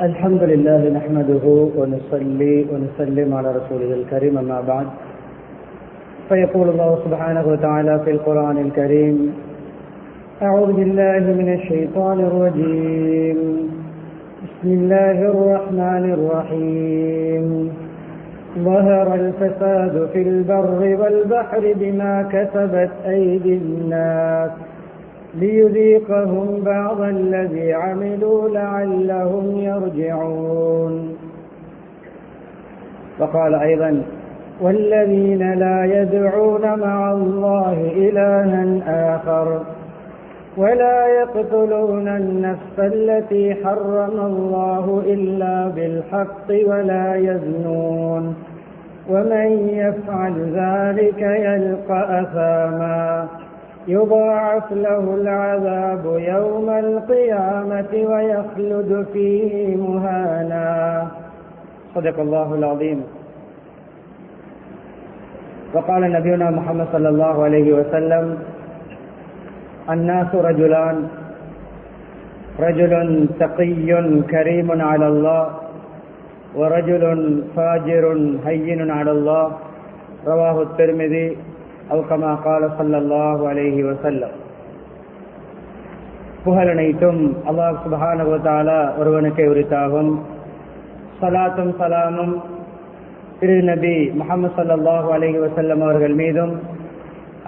الحمد لله نحمده ونصلي ونسلم على رسوله الكريم أما بعد فيقول الله سبحانه وتعالى في القرآن الكريم أعوذ بالله من الشيطان الرجيم بسم الله الرحمن الرحيم ظهر الفساد في البر والبحر بما كسبت أيدي الناس ليذيقهم بعض الذي عملوا لعلهم يرجعون. وقال أيضا والذين لا يدعون مع الله إلها آخر ولا يقتلون النفس التي حرم الله إلا بالحق ولا يزنون ومن يفعل ذلك يلقى أثاما يضاعف له العذاب يوم القيامة ويخلد فيه مهانا. صدق الله العظيم. وقال نبينا محمد صلى الله عليه وسلم الناس رجلان رجل تقي كريم على الله ورجل فاجر هين على الله رواه الترمذي أو كما قال صلى الله عليه وسلم. புகழனைத்தும் அல்லாஹ் சுப்ஹானஹு வ தஆலா ஒருவனுக்கே உரித்தாகும். ஸலாத்தும் ஸலாமும் திரு நபி முஹம்மது ஸல்லல்லாஹு அலைஹி வஸல்லம் அவர்கள் மீதும்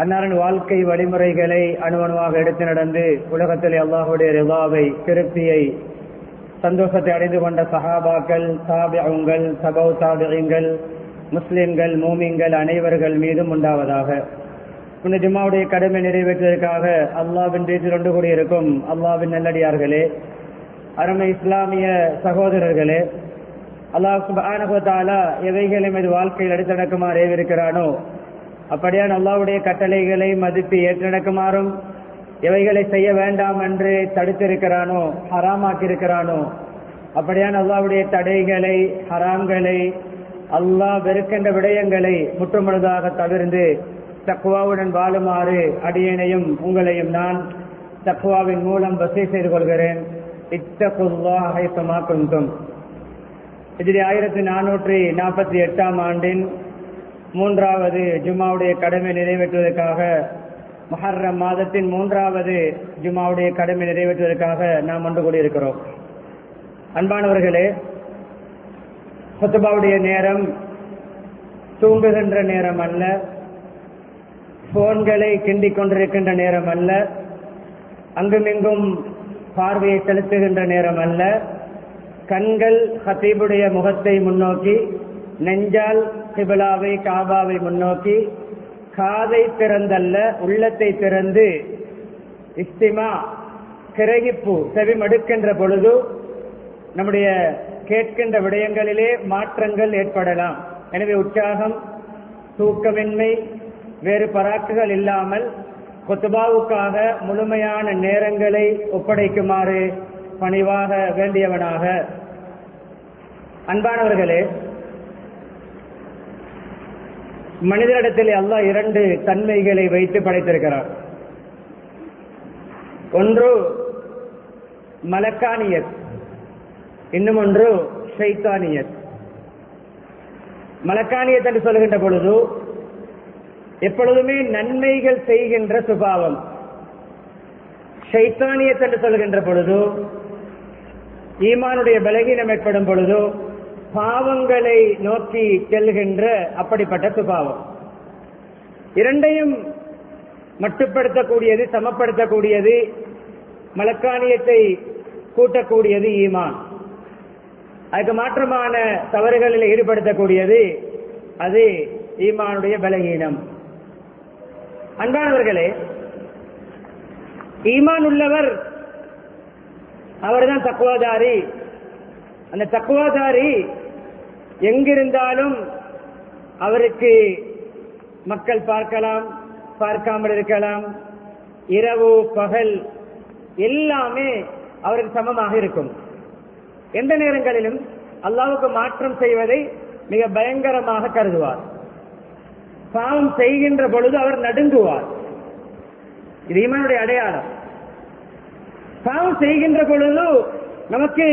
அன்னாரின் வாழ்க்கை வழிமுறைகளை அணுவணுவாக எடுத்து நடந்து உலகத்திலே அல்லாஹுடைய ரிதாவை திருப்தியை சந்தோஷத்தை அடைந்து கொண்ட சஹாபாக்கள் தாபிஊன்கள் தபௌ தாபிஈன்கள் முஸ்லிம்கள் மூமின்கள் அனைவர்கள் மீதும் உண்டாவதாக. இந்த ஜும்மாவுடைய கடமை நிறைவேற்றுவதற்காக அல்லாஹ்வின் வீட்டில் ஒன்று கூடியிருக்கும் அல்லாஹ்வின் நல்லடியார்களே, அருமை இஸ்லாமிய சகோதரர்களே, அல்லாஹ் சுப்ஹானஹு வ தஆலா எவைகளை மீது வாழ்க்கையில் எடுத்து நடக்குமாறு ஏவிருக்கிறானோ அப்படியான அல்லாஹ்வுடைய கட்டளைகளை மதித்து ஏற்று நடக்குமாறும் எவைகளை செய்ய வேண்டாம் என்று தடுத்திருக்கிறானோ ஹராமாக்கியிருக்கிறானோ அப்படியான அல்லாஹ்வுடைய தடைகளை ஹராம்களை அல்லாஹ் வெறுக்கின்ற விடயங்களை முற்றுமுழுதாக தவிர்ந்து தக்வாவுடன் வாழுமாறு அடியேனையும் உங்களையும் நான் தக்வாவின் மூலம் வசீ செய்து கொள்கிறேன். இத்தகுல்லாஹ ஹைசுமா குன்தும். ஹிஜ்ரி 1448 ஆண்டின் 3வது ஜும்மாவுடைய கடமை நிறைவேற்றுவதற்காக முஹர்ரம் மாதத்தின் 3வது ஜும்மாவுடைய கடமை நிறைவேற்றுவதற்காக நாம் ஒன்று கூடியிருக்கிறோம். அன்பானவர்களே, குத்பாவுடைய நேரம் தூங்குகின்ற நேரம் அல்ல, போன்களை கிண்டிக் கொண்டிருக்கின்ற நேரம் அல்ல, அங்குமிங்கும் பார்வையை செலுத்துகின்ற நேரம் அல்ல. கண்கள் ஹத்தீபுடைய முகத்தை முன்னோக்கி, நெஞ்சால் கிபிலாவை காபாவை முன்னோக்கி, காதை திறந்தல்ல உள்ளத்தை திறந்து இஸ்திமா கிரகிப்பு செவிமடுக்கின்ற பொழுது நம்முடைய கேட்கின்ற விடயங்களிலே மாற்றங்கள் ஏற்படலாம். எனவே உற்சாகம், தூக்கமின்மை, வேறு பராக்குகள் இல்லாமல் குத்பாவுக்காக முழுமையான நேரங்களை ஒப்படைக்குமாறு பணிவாக வேண்டியவனாக. அன்பானவர்களே, மனிதனிடத்தில் அல்லாஹ் 2 தன்மைகளை வைத்து படைத்திருக்கிறார். ஒன்று மலக்கானியத், இன்னும் ஒன்று ஷைத்தானியத். மலக்கானியத் என்று சொல்கின்ற பொழுது எப்பொழுதுமே நன்மைகள் செய்கின்ற சுபாவம். ஷைத்தானியத் என்று சொல்கின்ற பொழுது ஈமானுடைய பலகீனம் ஏற்படும் பொழுது பாவங்களை நோக்கி செல்கின்ற அப்படிப்பட்ட சுபாவம். இரண்டையும் மட்டுப்படுத்தக்கூடியது, சமப்படுத்தக்கூடியது, மலக்கானியத்தை கூட்டக்கூடியது ஈமான். அதுக்கு மாற்றமான தவறுகளில் ஈடுபடுத்தக்கூடியது அது ஈமானுடைய பலகீனம். அன்பானவர்களே, ஈமான் உள்ளவர் அவர்தான் தக்வாதாரி. அந்த தக்வாதாரி எங்கிருந்தாலும் அவருக்கு மக்கள் பார்க்கலாம், பார்க்காமல் இருக்கலாம், இரவு பகல் எல்லாமே அவருக்கு சமமாக இருக்கும். எந்த நேரங்களிலும் அல்லாஹ்வுக்கு மாற்றம் செய்வதை மிக பயங்கரமாக கருதுவார். பாவம் செய்கின்ற பொழுது அவர் நடுங்குவார். இது ஈமானுடைய அடையாளம். பாவம் செய்கின்ற பொழுது நமக்கு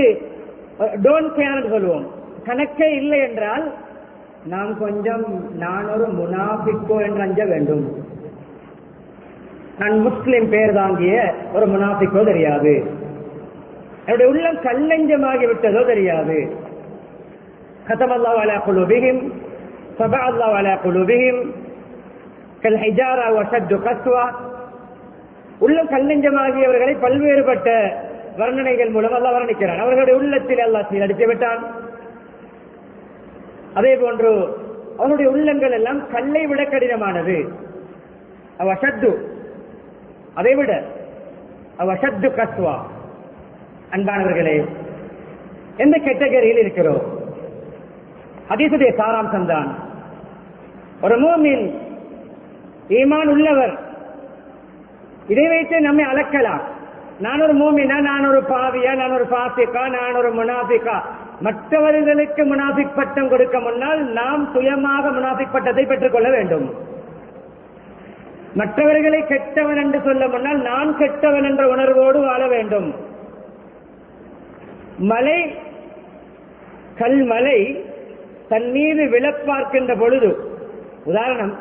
டோன்ட் கேர் சொல்லுவோம். கணக்கே இல்லை என்றால் நான் ஒரு முனாஃபிக்கோ என்று அஞ்ச வேண்டும். நான் முஸ்லிம் பேர் தாங்கிய ஒரு முனாஃபிக்கோ தெரியாது, என்னுடைய உள்ளம் கல்லஞ்சமாகி விட்டதோ தெரியாது. கதமல்லாஹு அலா குலூபிஹிம் ஃபபஅல்லாஹு அலா குலூபிஹிம் கல்ஹிஜாரா வஷத்து கஸ்வா. உள்ளம் கல்லஞ்சமாகியவர்களை பல்வேறுபட்ட வர்ணனைகள் மூலம் அல்லாஹ் வர்ணிக்கிறான். அவர்களுடைய உள்ளத்தில் அல்லாஹ் சீரடித்து விட்டான். அதே போன்று அவனுடைய உள்ளங்கள் எல்லாம் கல்லை விட கடினமானது. அவஷத்து, அதை விட அவஷத்து கஸ்வா. அன்பானவர்களே, எந்த கேட்டகரியில் இருக்கிறோம்? ஹதீஸுடைய சாராம்சம் தான், ஒரு மூமின் ஈமான் உள்ளவர், இதை வைத்து நம்மை அளக்கலாம். நான் ஒரு மூமினா, நான் ஒரு பாவியா, நான் ஒரு பாசிக்கா, நான் ஒரு முனாஃபிகா. மற்றவர்களுக்கு முனாஃபிக் பட்டம் கொடுக்க முன்னால் நாம் சுயமாக முனாஃபிக் பட்டத்தை பெற்றுக் கொள்ள வேண்டும். மற்றவர்களை கெட்டவன் என்று சொல்ல முன்னால் நான் கெட்டவன் என்ற உணர்வோடு வாழ வேண்டும். மலை, கல்மலை தன் மீது விழப்பார்க்கின்ற பொழுது, உதாரணம்,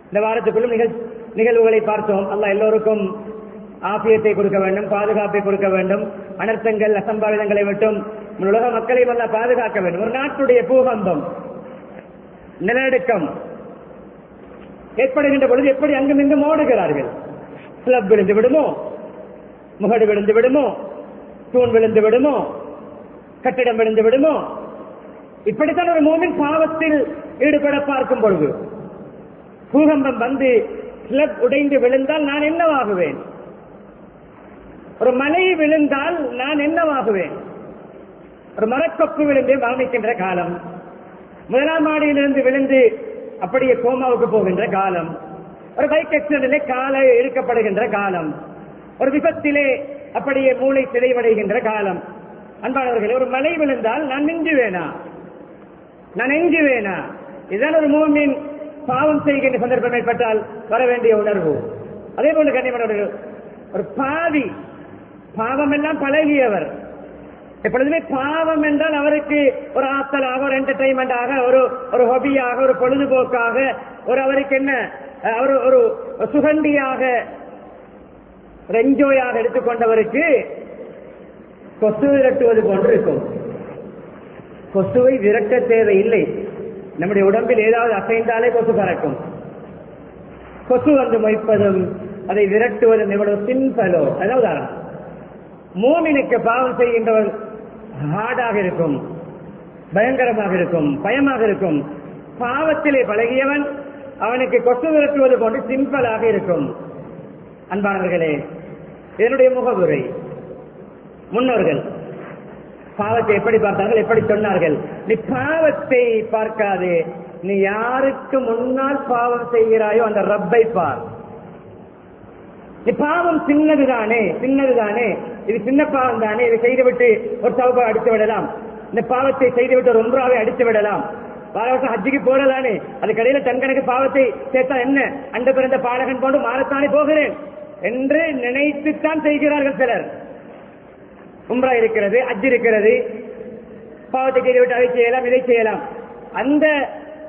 இந்த வாரத்துக்குள்ளும் நிகழ்வுகளை பார்த்தோம். அல்லாஹ் எல்லோருக்கும் ஆபியத்தை கொடுக்க வேண்டும், பாதுகாப்பை கொடுக்க வேண்டும், அனர்த்தங்கள் அசம்பாவிதங்களை விட்டும் உலக மக்களையும் அல்லாஹ் பாதுகாக்க வேண்டும். ஒரு நாட்டுடைய பூகம்பம், நிலநடுக்கம் ஏற்படுகின்ற பொழுது எப்படி அங்கும் இங்கும் ஓடுகிறார்கள். ஸ்லப் விழுந்து விடுமோ, முகடு விழுந்து விடுமோ, தூண் விழுந்து விடுமோ, கட்டிடம் விழுந்து விடுமோ. இப்படித்தான் ஒரு மூமின் பாவத்தில் ஈடுபட பார்க்கும் பொழுது, பூகம்பம் வந்து ஸ்லப் உடைந்து விழுந்தால் நான் என்னவாகுவேன்? ஒரு மலை விழுந்தால் நான் என்னவாகுவேன்? ஒரு மரக்கொப்பு விழுந்து மரணிக்கின்ற காலம், முதலாம் மாடியிலிருந்து விழுந்து அப்படியே கோமாவுக்கு போகின்ற காலம், ஒரு பைக் ஆக்சிடென்டிலே காலை இழுக்கப்படுகின்ற காலம், ஒரு விபத்திலே அப்படியே மூளை சிதைவடைகின்ற காலம். அன்பானவர்களே, ஒரு மலை விழுந்தால் நான் நெஞ்சுவேனா? நான் நெஞ்சுவேனா? இதுதான் ஒரு மூமின் பாவம் செய்கின்ற சந்தர்ப்பம் ஏற்பட்டால் வர வேண்டிய உணர்வு. அதே போன்று கண்ணியமானவர்கள், ஒரு பாவி பாவம் எல்லாம் பழகியவர், எப்பொழுதுமே பாவம் என்றால் அவருக்கு ஒரு ஆத்தலாக, ஒரு என்டர்டைன்மெண்டாக, ஒரு ஹாபியாக, ஒரு பொழுதுபோக்காக, ஒரு அவருக்கு என்ன ஒரு சுகண்டியாக, ஒரு என்ஜாயாக எடுத்துக்கொண்டவருக்கு கொசு விரட்டுவது போன்று இருக்கும். கொசுவை விரட்ட தேவையில்லை. நம்முடைய உடம்பில் ஏதாவது அசைந்தாலே கொசு பறக்கும். கொசு வந்து மொய்ப்பதும் அதை விரட்டுவதும் எவ்வளவு சிம்பிளோ. அதான் உதாரணம். மூமினுக்கு பாவம் செய்கின்றவர் ஹார்டாக இருக்கும், பயங்கரமாக இருக்கும், பயமாக இருக்கும். பாவத்திலே பழகியவன் அவனுக்கு கொசு விரட்டுவது போன்று சிம்பிளாக இருக்கும். அன்பானவர்களே, இதனுடைய முகவுரை, முன்னோர்கள் பாவத்தை எப்படி பார்த்தார்கள், எப்படி சொன்னார்கள்? நீ பாவத்தை பார்க்காதே, நீ யாருக்கு முன்னால் பாவம் செய்கிறாயோ அந்த ரப்பை பார். நீ பாவம் சின்னதுதானே, இது சின்ன பாவம் தானே, இதை செய்துவிட்டு ஒரு தௌபா அடித்து விடலாம், இந்த பாவத்தை செய்துவிட்டு ஒரு ஒன்றாவை அடித்து விடலாம், வார வருஷம் ஹஜ்ஜிக்கு போடலானே, அதுக்கு இடையில தன்கணக்கு பாவத்தை சேர்த்தா என்ன, அண்ட பிறந்த பாலகன் போன்று மாறத்தானே போகிறேன் என்று நினைத்துத்தான் செய்கிறார்கள் சிலர். உம்ரா இருக்கிறது, ஹஜ் இருக்கிறது, பாவத்தை செய்துவிட்டு அதை செய்யலாம், இதை செய்யலாம். அந்த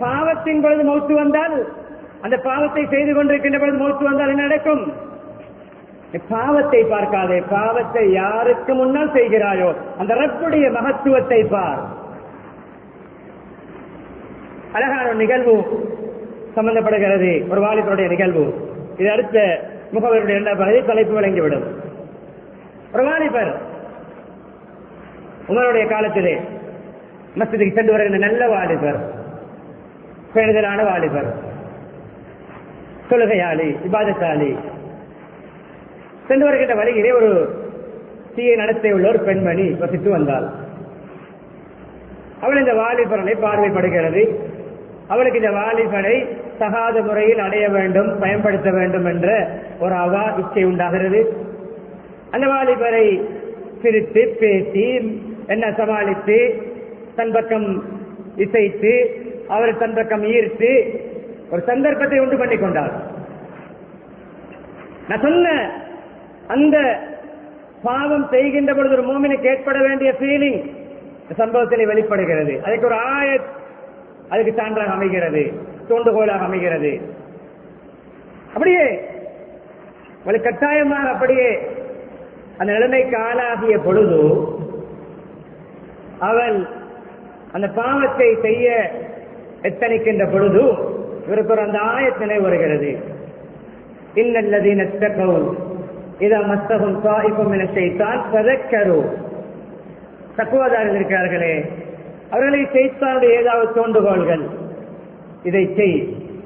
பாவத்தின் பொழுது மௌத்து வந்தால், அந்த பாவத்தை செய்து கொண்டிருக்கின்ற பொழுது மௌத்து வந்தால் என்ன நடக்கும்? பாவத்தை பார்க்காதே, பாவத்தை யாருக்கு முன்னால் செய்கிறாயோ அந்த ரப்புடைய மகத்துவத்தை பார். அழகான ஒரு நிகழ்வு சம்பந்தப்படுகிறது, ஒரு வாலிபருடைய நிகழ்வு. இது அடுத்த முகவருடைய இரண்டாம் பகுதி தலைப்பு வழங்கிவிடும். ஒரு வாலிபர் உமருடைய காலத்திலே மஸ்ஜிதுக்கு சென்று வருகின்ற நல்ல வாலிபர், பேணுதலான வாலிபர், தொழுகையாளி, இபாதத்தாளி. சென்று வருகின்ற வழியிலே ஒரு தீய நடத்தை உள்ள ஒரு பெண்மணி வசித்து வந்தாள். அவள் இந்த வாலிபரனை பார்வைப்படுகிறது. அவளுக்கு இந்த வாலிபனை தகாத முறையில் அடைய வேண்டும், பயன்படுத்த வேண்டும் என்ற ஒரு இச்சை உண்டாகிறது. அந்த வாலிபரை சிரித்து பேசி என்ன சமாளித்து தன் பக்கம் இசைத்து அவரை தன் பக்கம் ஈர்த்து ஒரு சந்தர்ப்பத்தை உண்டு பண்ணி கொண்டார். நான் சொன்ன அந்த பாவம் செய்கின்ற பொழுது ஒரு மூமினுக்கு ஏற்பட வேண்டிய ஃபீலிங், சம்பவத்தில் வெளிப்படுகிறது. அதுக்கு ஒரு ஆயத் அதுக்கு சான்றாக அமைகிறது, தூண்டுகோலாக அமைகிறது. அப்படியே கட்டாயமாக அப்படியே அந்த நிலைமைக்கு ஆளாகிய பொழுது அவள் அந்த பாவத்தை செய்ய எத்தனிக்கின்ற பொழுது இவருக்கு ஒரு அந்த ஆயத் நினைவு வருகிறது. இன்னல்லதீன தக்கவு இதா மஸ்தஹும் ஸாயிஃபும் மின ஷைத்தான் ஃபதக்கரு. தக்வாதாரிகள் இருக்கிறார்களே, அவர்களை ஷைத்தானுடைய ஏதாவது தோண்டுகோள்கள், இதை செய்,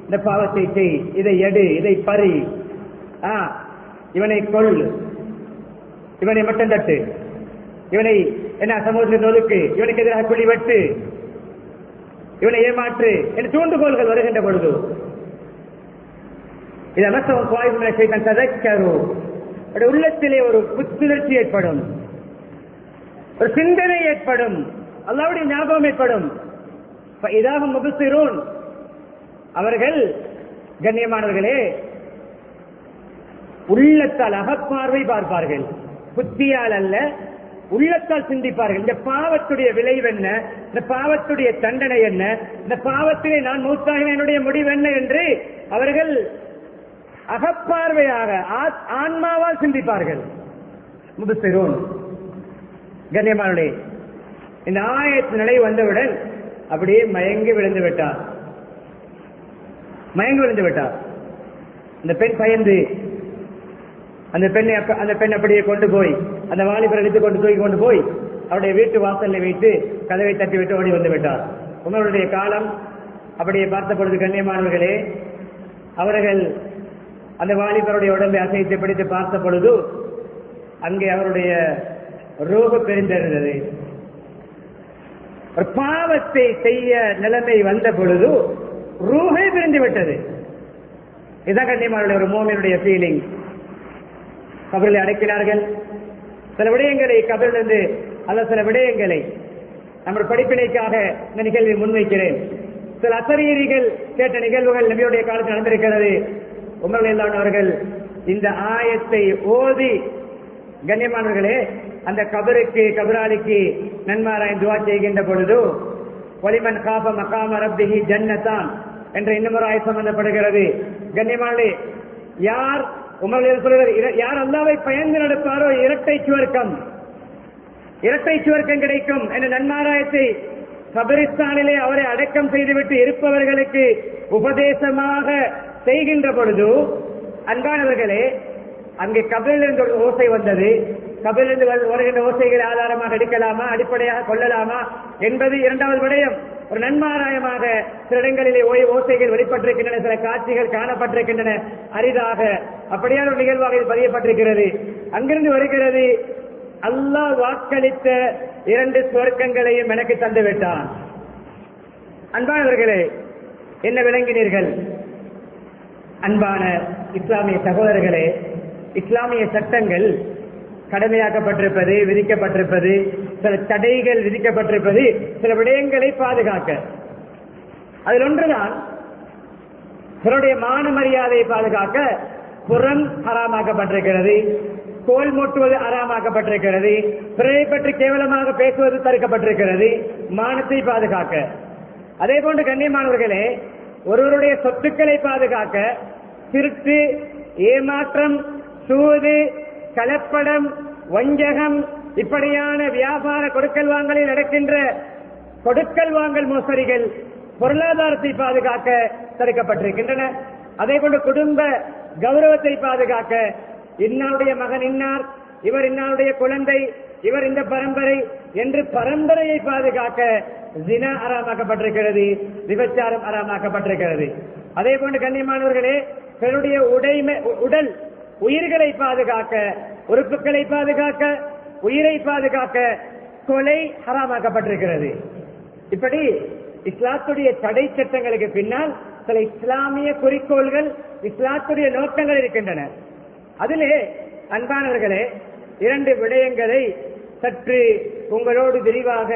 இந்த பாவத்தை செய், இதை எடு, இதை பறி, இவனை கொள், இவனை மட்டும் தட்டு, இவனை என்ன சமூகத்தில் ஒதுக்கு, இவனுக்கு எதிராக குழி வெட்டு, இவனை ஏமாற்று என்று தூண்டுகோள்கள் வருகின்ற பொழுது உள்ளத்திலே ஒரு புத்துணர்ச்சி ஏற்படும், ஒரு சிந்தனை ஏற்படும், அல்லாஹ்வுடைய ஞாபகம் ஏற்படும். இதாகும் முபஸ்ஸிரூன், அவர்கள் கண்ணியமானவர்களே உள்ளத்தால் அகப்பார்வை பார்ப்பார்கள், புத்தியால் அல்ல, உள்ளத்தால் சிந்திப்பார்கள். இந்த பாவத்துடைய விளைவு என்ன, இந்த பாவத்துடைய தண்டனை என்ன, இந்த பாவத்திலே நான் மௌத்தாகின என்னுடைய முடிவு என்ன என்று அவர்கள் அகப்பார்வையாக ஆன்மாவால் சிந்திப்பார்கள். முபஸ்ஸிரூன் கண்ணியமானவர்களே, இந்த ஆயத்து நிலை வந்தவுடன் அப்படியே மயங்கி விழுந்து விட்டார். இந்த பெண் பயந்து அந்த பெண் அப்படியே கொண்டு போய் அந்த வாலிபர் எடுத்து தூக்கி கொண்டு போய் அவருடைய வீட்டு வாசலில் வைத்து கதவை தட்டி விட்டு ஓடி வந்து விட்டார். உமருடைய காலம் அப்படியே பார்த்த பொழுது கண்ணியமானவர்களே, அவர்கள் அந்த வாலிபருடைய உடம்பை அசைத்து பிடித்து பார்த்த பொழுது அங்கே அவருடைய ரூஹ் பிரிந்திருந்தது. ஒரு பாவத்தை செய்ய நிலைமை வந்த பொழுது ரூஹே பிரிந்து விட்டது. இதான் கண்ணியமானவர்களே ஒரு மோமினுடைய ஃபீலிங். கபரில் அடைக்கிறார்கள். சில விடயங்களை கபரிலிருந்து அல்ல, சில விடயங்களை நம்ம படிப்பினைக்காக இந்த நிகழ்வை முன்வைக்கிறேன். சில அசரீரிகள் கேட்ட நிகழ்வுகள் நபியுடைய காலத்தில் நடந்திருக்கிறது. உமர் ரலியல்லாஹு அன்ஹு அவர்கள் இந்த ஆயத்தை ஓதி கண்ணியமானவர்களே அந்த கபராளிக்கு நன்மாராய் துஆ செய்கின்ற பொழுது வலிமன் காஃப மகாம ரப்பிஹி ஜன்னதான் என்ற இன்னொரு ஆயத் சம்பந்தப்படுகிறது. கண்ணியமானவர்களே, யார் உமர் சொல்கிறார், யார் அல்லாஹ்வை பயந்து நடப்பாரோ இரட்டை சுவர்க்கம் கிடைக்கும் என்ற நன்மாராயத்தை கபரிஸ்தானிலே அவரை அடக்கம் செய்துவிட்டு இருப்பவர்களுக்கு உபதேசமாக செய்கின்ற பொழுது அன்பானவர்களே, அங்கே கபரிலிருந்து ஒரு ஓசை வந்தது. கபரிலிருந்து வருகின்ற ஓசைகளை ஆதாரமாக எடுக்கலாமா, அடிப்படையாக கொள்ளலாமா என்பது இரண்டாவது விடயம். ஒரு நன்மாராயமாக சில இடங்களிலே ஓசைகள் வெளிப்பட்டிருக்கின்றன, சில காட்சிகள் காணப்பட்டிருக்கின்றன, அரிதாக அப்படியான ஒரு நிகழ்வாக இது பதியப்பட்டிருக்கிறது. அங்கிருந்து வருகிறது, அல்லாஹ் வாக்களித்த 2 சுவர்க்கங்களையும் எனக்கு தந்து விட்டான். அன்பானவர்களே, என்ன விளங்கினீர்கள்? அன்பான இஸ்லாமிய சகோதரர்களே, இஸ்லாமிய சட்டங்கள் கடமையாக்கப்பட்டிருப்பது, விதிக்கப்பட்டிருப்பது, சில தடைகள் விதிக்கப்பட்டிருப்பது சில விடயங்களை பாதுகாக்க. அதில் ஒன்றுதான் சிலருடைய மான மரியாதையை பாதுகாக்க புறம் ஹராமாக்கப்பட்டிருக்கிறது, கோல் மூட்டுவது ஹராமாக்கப்பட்டிருக்கிறது, பிறரை பற்றி கேவலமாக பேசுவது தடுக்கப்பட்டிருக்கிறது, மானத்தை பாதுகாக்க. அதே போன்று கண்ணியமானவர்களே, ஒருவருடைய சொத்துக்களை பாதுகாக்க திருட்டு, ஏமாற்றம், சூது, கலப்படம், வஞ்சகம் இப்படியான வியாபார கொடுக்கல் வாங்கலில் நடக்கின்ற கொடுக்கல் வாங்கல் மோசடிகள் பொருளாதாரத்தை பாதுகாக்க தடுக்கப்பட்டிருக்கின்றன. அதே போன்று குடும்ப கௌரவத்தை பாதுகாக்க இன்னாருடைய மகன் இன்னார், இவர் இன்னாருடைய குழந்தை, இவர் இந்த பரம்பரை என்று பரம்பரையை பாதுகாக்க ஜினா அறாமாக்கப்பட்டிருக்கிறது, விபச்சாரம் அறாமாக்கப்பட்டிருக்கிறது. அதே போன்று கண்ணியமானவர்களே, பிறருடைய உடல் உயிர்களை பாதுகாக்க, உறுப்புகளை பாதுகாக்க, உயிரை பாதுகாக்க கொலை ஹராமாக்கப்பட்டிருக்கிறது. இப்படி இஸ்லாத்துடைய தடை சட்டங்களுக்கு பின்னால் சில இஸ்லாமிய குறிக்கோள்கள், இஸ்லாத்துடைய நோக்கங்கள் இருக்கின்றன. அதிலே அன்பானவர்களே 2 விடயங்களை சற்று உங்களோடு விரிவாக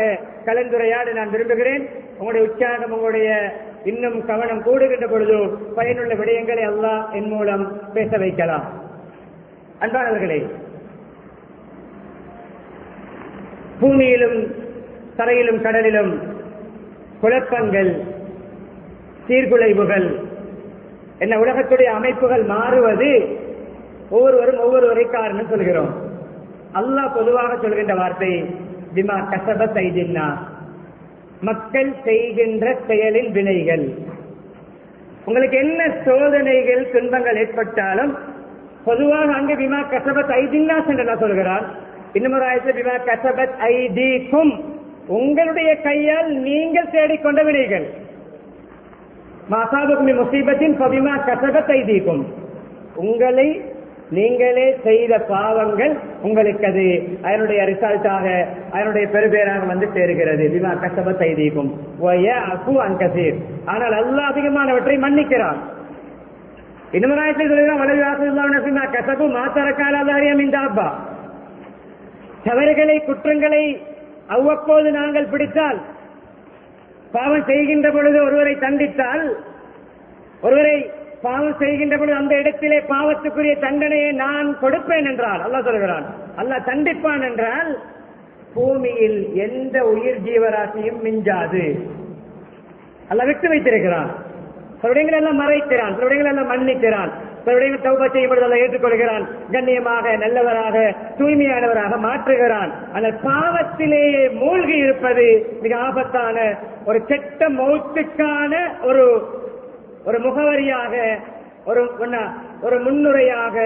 கலந்துரையாட நான் விரும்புகிறேன். உங்களுடைய உற்சாகம், உங்களுடைய இன்னும் கவனம் கூடுகின்ற பொழுது பயனுள்ள விடயங்களை அல்லாஹ் என் மூலம் பேச வைக்கலாம். அன்பானவர்களே, பூமியிலும் தரையிலும் கடலிலும் குழப்பங்கள், சீர்குலைவுகள், என்ன உலகத்துடைய அமைப்புகள் மாறுவது ஒவ்வொருவரும் ஒவ்வொருவரை காரணம் சொல்கிறோம். அல்லாஹ் பொதுவாக சொல்கின்ற வார்த்தை பிமா கஸபத் ஐதின்னா, மக்கள் செய்கின்ற செயலின் வினைகள். உங்களுக்கு என்ன சோதனைகள் துன்பங்கள் ஏற்பட்டாலும் பொதுவாக அங்கு பிமா கஸபத் ஐதின்னா என்று சொல்கிறார். இன்னும் ஒரு ஆயத்தில் பிமா கஸபத் ஐதீக்கும், உங்களுடைய கையால் நீங்கள் தேடிக்கொண்ட வினைகள். மாசாபுக்கும் முசீபத்தின் பபிமா கஸபத் ஐதீக்கும், உங்களை நீங்களே செய்த பாவங்கள் உங்களுக்கு அது அதனுடைய ரிசல்ட்டாக அதனுடைய பெருபேராக வந்து சேருகிறது. பிமா கஸபத் ஐதீக்கும் வயஅஃபு அன் கஸீர், ஆனால் அல்லாஹ் அதிகமானவற்றை மன்னிக்கிறான். இன்னும் ஆயத்தில் சொல்கிறான் வலது ஆசல்லாஹு பிமா கஸபு மா தரகால அல்லாஹ் மின் தாப்பா, தவறுகளை குற்றங்களை அவ்வப்போது நாங்கள் பிடித்தால், பாவம் செய்கின்ற பொழுது ஒருவரை தண்டித்தால், ஒருவரை பாவம் செய்கின்ற பொழுது அந்த இடத்திலே பாவத்துக்குரிய தண்டனையை நான் கொடுப்பேன் என்றால் அல்லாஹ் சொல்கிறான். அல்லாஹ் தண்டிப்பான் என்றால் பூமியில் எந்த உயிர் ஜீவராசியும் மிஞ்சாது. அல்லாஹ் விட்டு வைத்திருக்கிறான். சில விடயங்கள் எல்லாம் மறைக்கிறான், சில விடயங்கள் எல்லாம் மன்னிக்கிறான், சில விடயங்கள் தௌபா செய்யப்படுவதை அல்லாஹ் ஏற்றுக்கொள்கிறான், கண்ணியமாக நல்லவராக தூய்மையானவராக மாற்றுகிறான். ஆனால் பாவத்திலேயே மூழ்கி இருப்பது மிக ஆபத்தான ஒரு கெட்ட மௌத்துக்கான ஒரு முகவரியாக, ஒரு முன்னுரையாக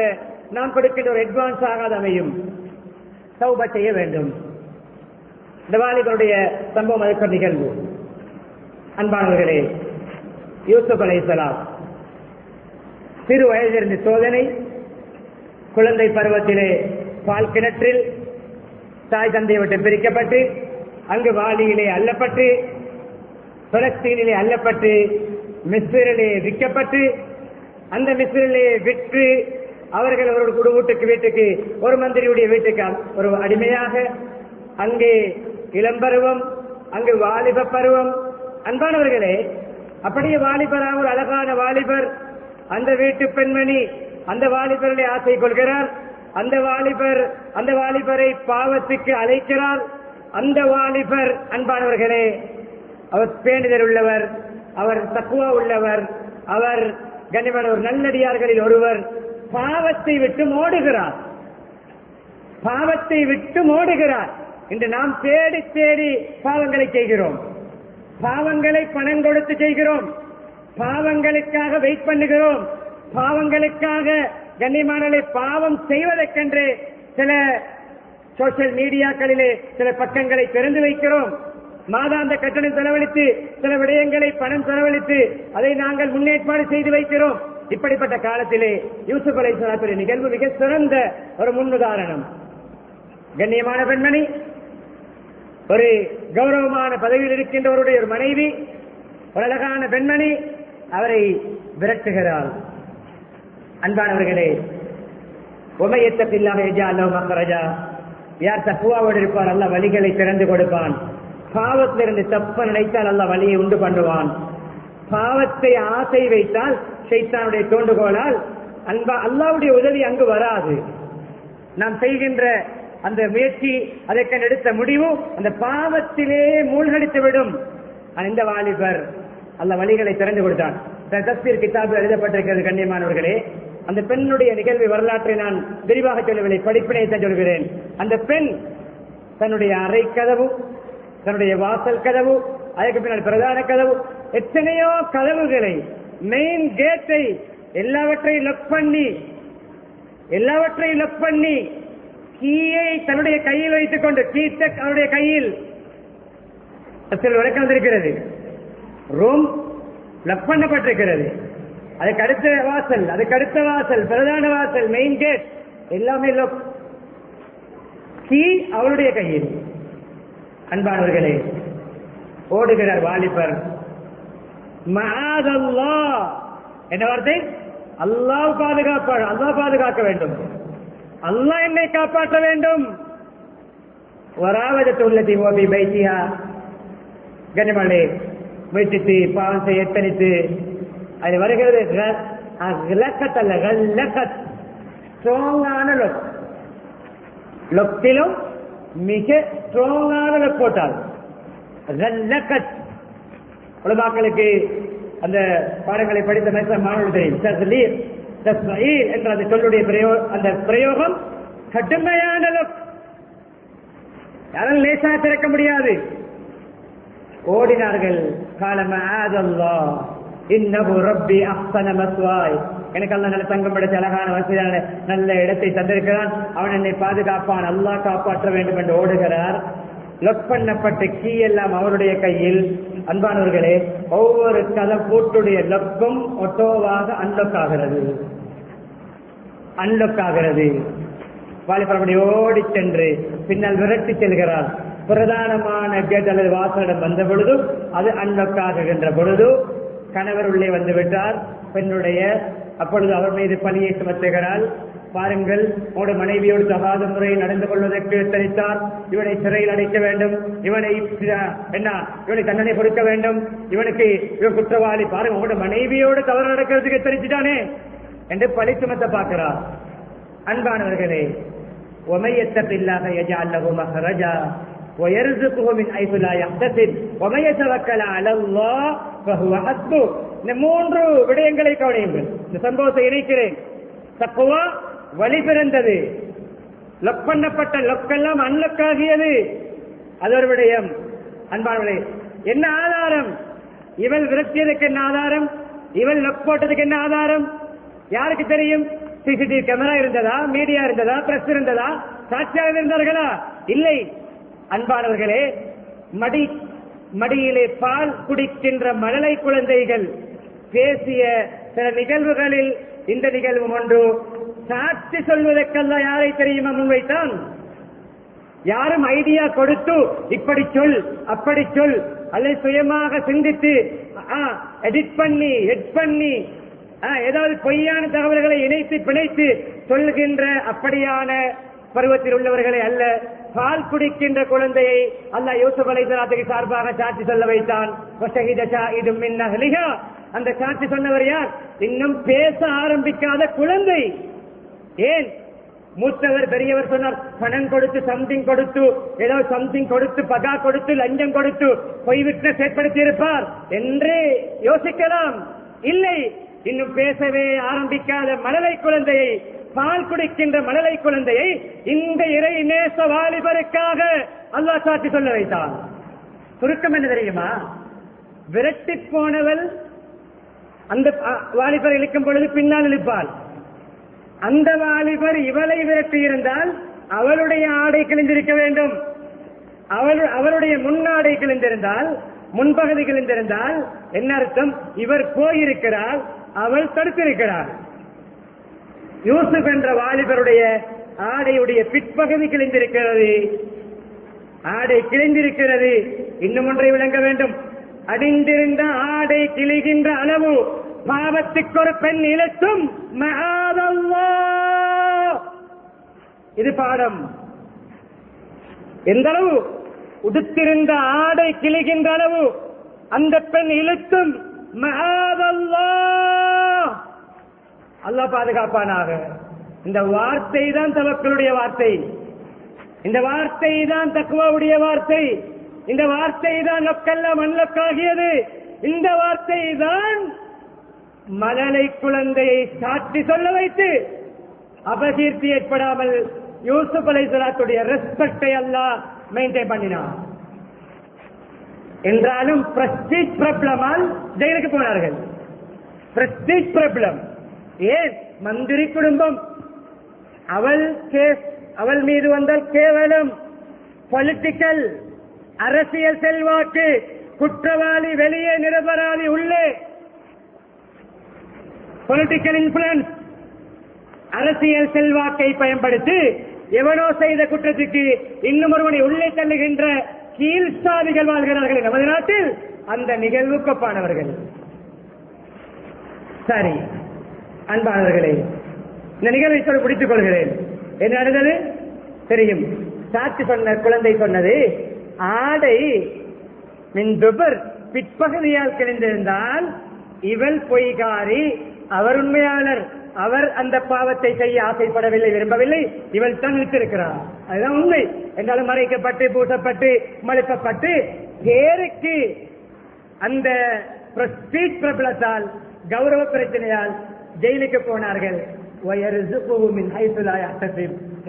நாம் கொடுக்கின்ற ஒரு அட்வான்ஸ் ஆகாத அமையும். தௌபா செய்ய வேண்டும். இந்த வாலிபருடைய சம்பவம் அதற்கு நிகழ்வு. அன்பானவர்களே, யூசுப் அலைஹிஸ்ஸலாம் சிறு வயதிலிருந்து சோதனை, குழந்தை பருவத்திலே பால் கிணற்றில் தாய் தந்தையை விட்டு பிரிக்கப்பட்டு, அங்கு வாலியிலே அல்லப்பட்டு, பலஸ்தீனிலே அல்லப்பட்டு, மிஸ்ரிலே விற்கப்பட்டு, அந்த மிஸ்ரிலே விற்று அவர்கள் ஒரு வீட்டுக்கு ஒரு மந்திரியுடைய வீட்டுக்கு ஒரு அடிமையாக, அங்கே இளம்பருவம், அங்கு வாலிப பருவம். அன்பானவர்களே, அப்படியே வாலிபராக ஒரு அழகான வாலிபர், அந்த வீட்டு பெண்மணி அந்த வாலிபரை ஆசை கொள்கிறார். அந்த வாலிபரை பாவத்துக்கு அழைக்கிறார். அந்த வாலிபர் அன்பானவர்களே, அவர் பேணுதல் உள்ளவர், அவர் தக்குவா உள்ளவர், அவர் கண்ணியமான ஒரு நல்லடியார்களில் ஒருவர். பாவத்தை விட்டு ஓடுகிறார், பாவத்தை விட்டு ஓடுகிறார். இன்று நாம் தேடி தேடி பாவங்களை செய்கிறோம், பாவங்களை பணம் கொடுத்து செய்கிறோம், பாவங்களுக்காக வெயிட் பண்ணுகிறோம், பாவங்களுக்காக கண்ணியமானவர்களை பாவம் செய்வதற்கென்று சில சோசியல் மீடியாக்களிலே சில பக்கங்களை திறந்து வைக்கிறோம். மாதாந்த கட்டணம் செலவழித்து சில விடயங்களை பணம் செலவழித்து அதை நாங்கள் முன்னேற்பாடு செய்து வைக்கிறோம். இப்படிப்பட்ட காலத்திலே யூசுப் அலைஹிஸ்ஸலாத்துடைய நிகழ்வு மிக சிறந்த ஒரு முன்னுதாரணம். கண்ணியமான பெண்மணி, ஒரு கௌரவமான பதவியில் இருக்கின்றவருடைய ஒரு மனைவி, ஒரு அழகான பெண்மணி, அவரை விரட்டுகிறார். அன்பானவர்களே, உமையத்தபில்லாஹ் யஜ்அல் லஹு மக்ரஜா, யார் தக்வாவோடு இருப்பார் அல்லாஹ் வழிகளை திறந்து கொடுப்பான். பாவத்திலிருந்து தப்ப நினைத்தால் அல்லாஹ் வழியை உண்டு பண்ணுவான். பாவத்தை ஆசை வைத்தால் ஷைத்தானுடைய தூண்டுகோளால் அல்லாஹ்வுடைய உதவி அங்கு வராது. நாம் செய்கின்ற அந்த முயற்சி, அதற்கு எடுத்த முடிவு அந்த பாவத்திலே மூழ்கடித்து விடும். இந்த வாலிபர் அல்லாஹ் வழிகளை திறந்து கொடுத்தான். தஃசீர் கிதாபில் எழுதப்பட்டிருக்கிறது. கண்ணியமானவர்களே, அந்த பெண்ணுடைய நிகழ்வு வரலாற்றை நான் விரிவாக சொல்லவில்லை, படிப்பினையை சொல்கிறேன். அந்த பெண் தன்னுடைய அறை கதவு, தன்னுடைய வாசல் கதவு, அதற்கு பின்னால் பிரதான கதவு, எத்தனையோ கதவுகளை, மெயின் கேட்டை எல்லாவற்றையும் லொக் பண்ணி கீயை தன்னுடைய கையில் வைத்துக் கொண்டு, கீட்டக் அவருடைய கையில் விளக்கம் வந்திருக்கிறது. ரூம் லொக் பண்ணப்பட்டிருக்கிறது. அதுக்கு அடுத்த வாசல், பிரதான வாசல், மெயின் கேட் எல்லாமே லொக். கீ அவருடைய கையில். அன்பானவர்களே, ஓடுகிறார் வாலிபர். மஆதல்லாஹ், என்ன வார்த்தை? அல்லாஹ் பாதுகாப்பார், அல்லாஹ் பாதுகாக்க வேண்டும், அல்லாஹ் என்னை காப்பாற்ற வேண்டும். வராவதத்து உள்ளதி ஓபி பைத்தியா, கண்ணியமானே, முயற்சித்து பாவம் செய்ய எத்தனித்து அது வருகிறது. ஸ்ட்ராங்கான லொக்கிலும் மிக ஸ்ட்ராங்கான லொக் போட்டால் உலமாக்களுக்கு அந்த பாடங்களை படித்த மாணவர்கள் தெரியும். என்ற அந்த சொல்லுடைய அந்த பிரயோகம் கடுமையான யாரும் லேசா திறக்க முடியாது. ஓடினார்கள். எனக்கு அல்ல நல்ல தங்கம் படைச்ச அழகான வசதியான நல்ல இடத்தை தந்திருக்கிறான், அவன் என்னை பாதுகாப்பான், அல்லாஹ் காப்பாற்ற வேண்டும் என்று ஓடுகிறார். லொக் பண்ணப்பட்ட கீ எல்லாம் அவருடைய கையில். அன்பானவர்களே, ஒவ்வொரு கதம் பூட்டுடைய லொக்கும் ஒட்டோவாக அன்லொக் ஆகிறது. வாலிபரமணி ஓடி சென்று பின்னால் விரட்டி செல்கிறார். பிரதானமான கேட் அல்லது வாசலிடம் வந்த பொழுது அது அன்லொக் ஆகுகின்ற பொழுது கணவர் உள்ளே வந்து விட்டார். பெண்ணுடைய அப்பொழுது அவர் மீது பணியை சுமத்துகிறார். பாருங்கள், உங்களோட மனைவியோடு தகாத முறையில் நடந்து கொள்வதற்கு எச்சரித்தார். இவனை சிறையில் அடைக்க வேண்டும், இவனை தண்டனை கொடுக்க வேண்டும், இவன் குற்றவாளி. பாருங்க, உங்களோட மனைவியோடு தவறு நடக்கிறதுக்கு எச்சரிச்சுட்டானே என்று பழி சுமத்த பார்க்கிறார். அன்பானவர்களே, ஒமையத்தபில்லாக யஜஅல் லஹு மஹ்ரஜா வயர்ஸுகுஹு மின் ஹைஸு லா யஹ்தஸிப் வமயதவக்கல அலல்லாஹ் ஃபஹுவ ஹஸ்பு. இந்த மூன்று விடயங்களை கவனியுங்கள். இந்த சம்பவத்தை இணைக்கிறேன். தக்வா வழி பிறந்தது, லொக் பண்ணப்பட்ட லொக்கெல்லாம் அன்லொக் ஆகியது. அது ஒரு விடயம். அன்பானவர்களே, என்ன ஆதாரம்? இவள் விரட்டியதுக்கு என்ன ஆதாரம்? இவள் லொக் போட்டதுக்கு என்ன ஆதாரம்? யாருக்கு தெரியும்? சிசிடிவி கேமரா இருந்ததா, மீடியா இருந்ததா, பிரஸ் இருந்ததா, சாட்சியாக இருந்தார்களா? இல்லை. அன்பானவர்களே, மடியிலே பால் குடிக்கின்ற மழலை குழந்தைகள் பேசிய சில நிகழ்வுகளில் இந்த நிகழ்வு ஒன்று. சாட்சி சொல்வதற்கெல்லாம் யாரை தெரியுமா முன்வைத்தான்? யாரும் ஐடியா கொடுத்து இப்படி சொல் அப்படி சொல் அல்லது சுயமாக சிந்தித்து எடிட் பண்ணி ஏதாவது பொய்யான தகவல்களை இணைத்து பிணைத்து சொல்கின்ற அப்படியான பருவத்தில் உள்ளவர்களை அல்ல. பால் குடிக்கின்ற குழந்தையை அல்லாஹ் யூசுப் அலைஹிஸ்ஸலாத்துக்கு சார்பாக சாட்சி சொல்ல வைத்தான். அந்த சாட்சி சொன்னவர் யார்? இன்னும் பேச ஆரம்பிக்காத குழந்தை. ஏன்? மூத்தவர் பெரியவர் சொன்னார், பணம் கொடுத்து சம்திங் கொடுத்து ஏதாவது சம்திங் கொடுத்து பகா கொடுத்து லஞ்சம் கொடுத்து பொய் விட்னஸ் ஏற்படுத்தி இருப்பார் என்று யோசிக்கலாம். இல்லை, இன்னும் பேசவே ஆரம்பிக்காத மழலை குழந்தையை, பால் குடிக்கின்ற மழலை குழந்தையை இந்த இறை நேச வாலிபருக்காக அல்லாஹ் சாட்சி சொல்ல வைத்தான். சுருக்கம் என்ன தெரியுமா? விரட்டி போனவள் அந்த வாலிபர் இழுக்கும் பொழுது பின்னால் இழுப்பாள். அந்த வாலிபர் இவளை விரட்டி இருந்தால் அவளுடைய ஆடை கிழிந்திருக்க வேண்டும். அவளுடைய முன்னாடை கிழிந்திருந்தால், முன்பகுதி கிழிந்திருந்தால் என்ன அர்த்தம்? இவர் போயிருக்கிறார், அவள் தடுத்திருக்கிறார். யூசுப் என்ற வாலிபருடைய ஆடையுடைய பிற்பகுதி கிழிந்திருக்கிறது, ஆடை கிழிந்திருக்கிறது. இன்னும் ஒன்றை விளங்க வேண்டும். அடிந்திருந்த ஆடை கிழிகின்ற அளவு பாவத்துக்கு ஒரு பெண் இழக்கும். இது பாடம். எந்த அளவு? உடுத்திருந்த ஆடை கிழிகின்ற அளவு அந்த பெண் இழுத்தும். அல்லாஹ் பாதுகாப்பானாக. இந்த வார்த்தை தான் தவக்களுடைய வார்த்தை, இந்த வார்த்தை தான் தக்வாவுடைய வார்த்தை, இந்த வார்த்தை தான் லொக்கெல்லாம் அன்லொக்காகியது. இந்த வார்த்தை தான் மழலை குழந்தையை சாட்சி சொல்ல வைத்து அபகீர்த்தி ஏற்படாமல் யூசுப் அலைஹிஸ்ஸலாத்துடைய ரெஸ்பெக்டை அல்லாஹ் மெயின்டைன் பண்ணினார். என்றாலும் பிரஸ்டீஜ் ப்ராப்ளமால் ஜெயிலுக்கு போனார்கள். Prestige problem. ஏன்? மந்திரி குடும்பம். அவள் மீது வந்தால் கேவலம் பொலிட்டிக்கல், அரசியல் செல்வாக்கு. குற்றவாளி வெளியே, நிரபராதி உள்ளே. பொலிட்டிக்கல் இன்ஃபுளுன்ஸ், அரசியல் செல்வாக்கை பயன்படுத்தி எவனோ செய்த குற்றத்துக்கு இன்னும் ஒருவனை உள்ளே தள்ளுகின்ற கீழ்சாதிகள் வாழ்கிறார்கள் நமது நாட்டில். அந்த நிகழ்வுக்கு ஒப்பானவர்கள். சரி அன்பானவர்களே, இந்த நிகழ்வை சொல்ல பிடித்துக் கொள்கிறேன். என்ன நடந்தது தெரியும்? சாட்சி சொன்ன குழந்தை சொன்னது, ஆடை மின்துபர் பிற்பகுதியால் கிழிந்திருந்தால் இவள் பொய்காரி, அவர் உண்மையாளர், அவர் அந்த பாவத்தை செய்ய ஆசைப்படவில்லை, விரும்பவில்லை, இவள் தான் நிறுத்திருக்கிறார். அதுதான் உண்மை. என்றாலும் மறைக்கப்பட்டு பூசப்பட்டு மழுப்பப்பட்டு பேருக்கு அந்த பிரபலத்தால் கௌரவ பிரச்சனையால் ஜெயிலுக்கு போனார்கள்.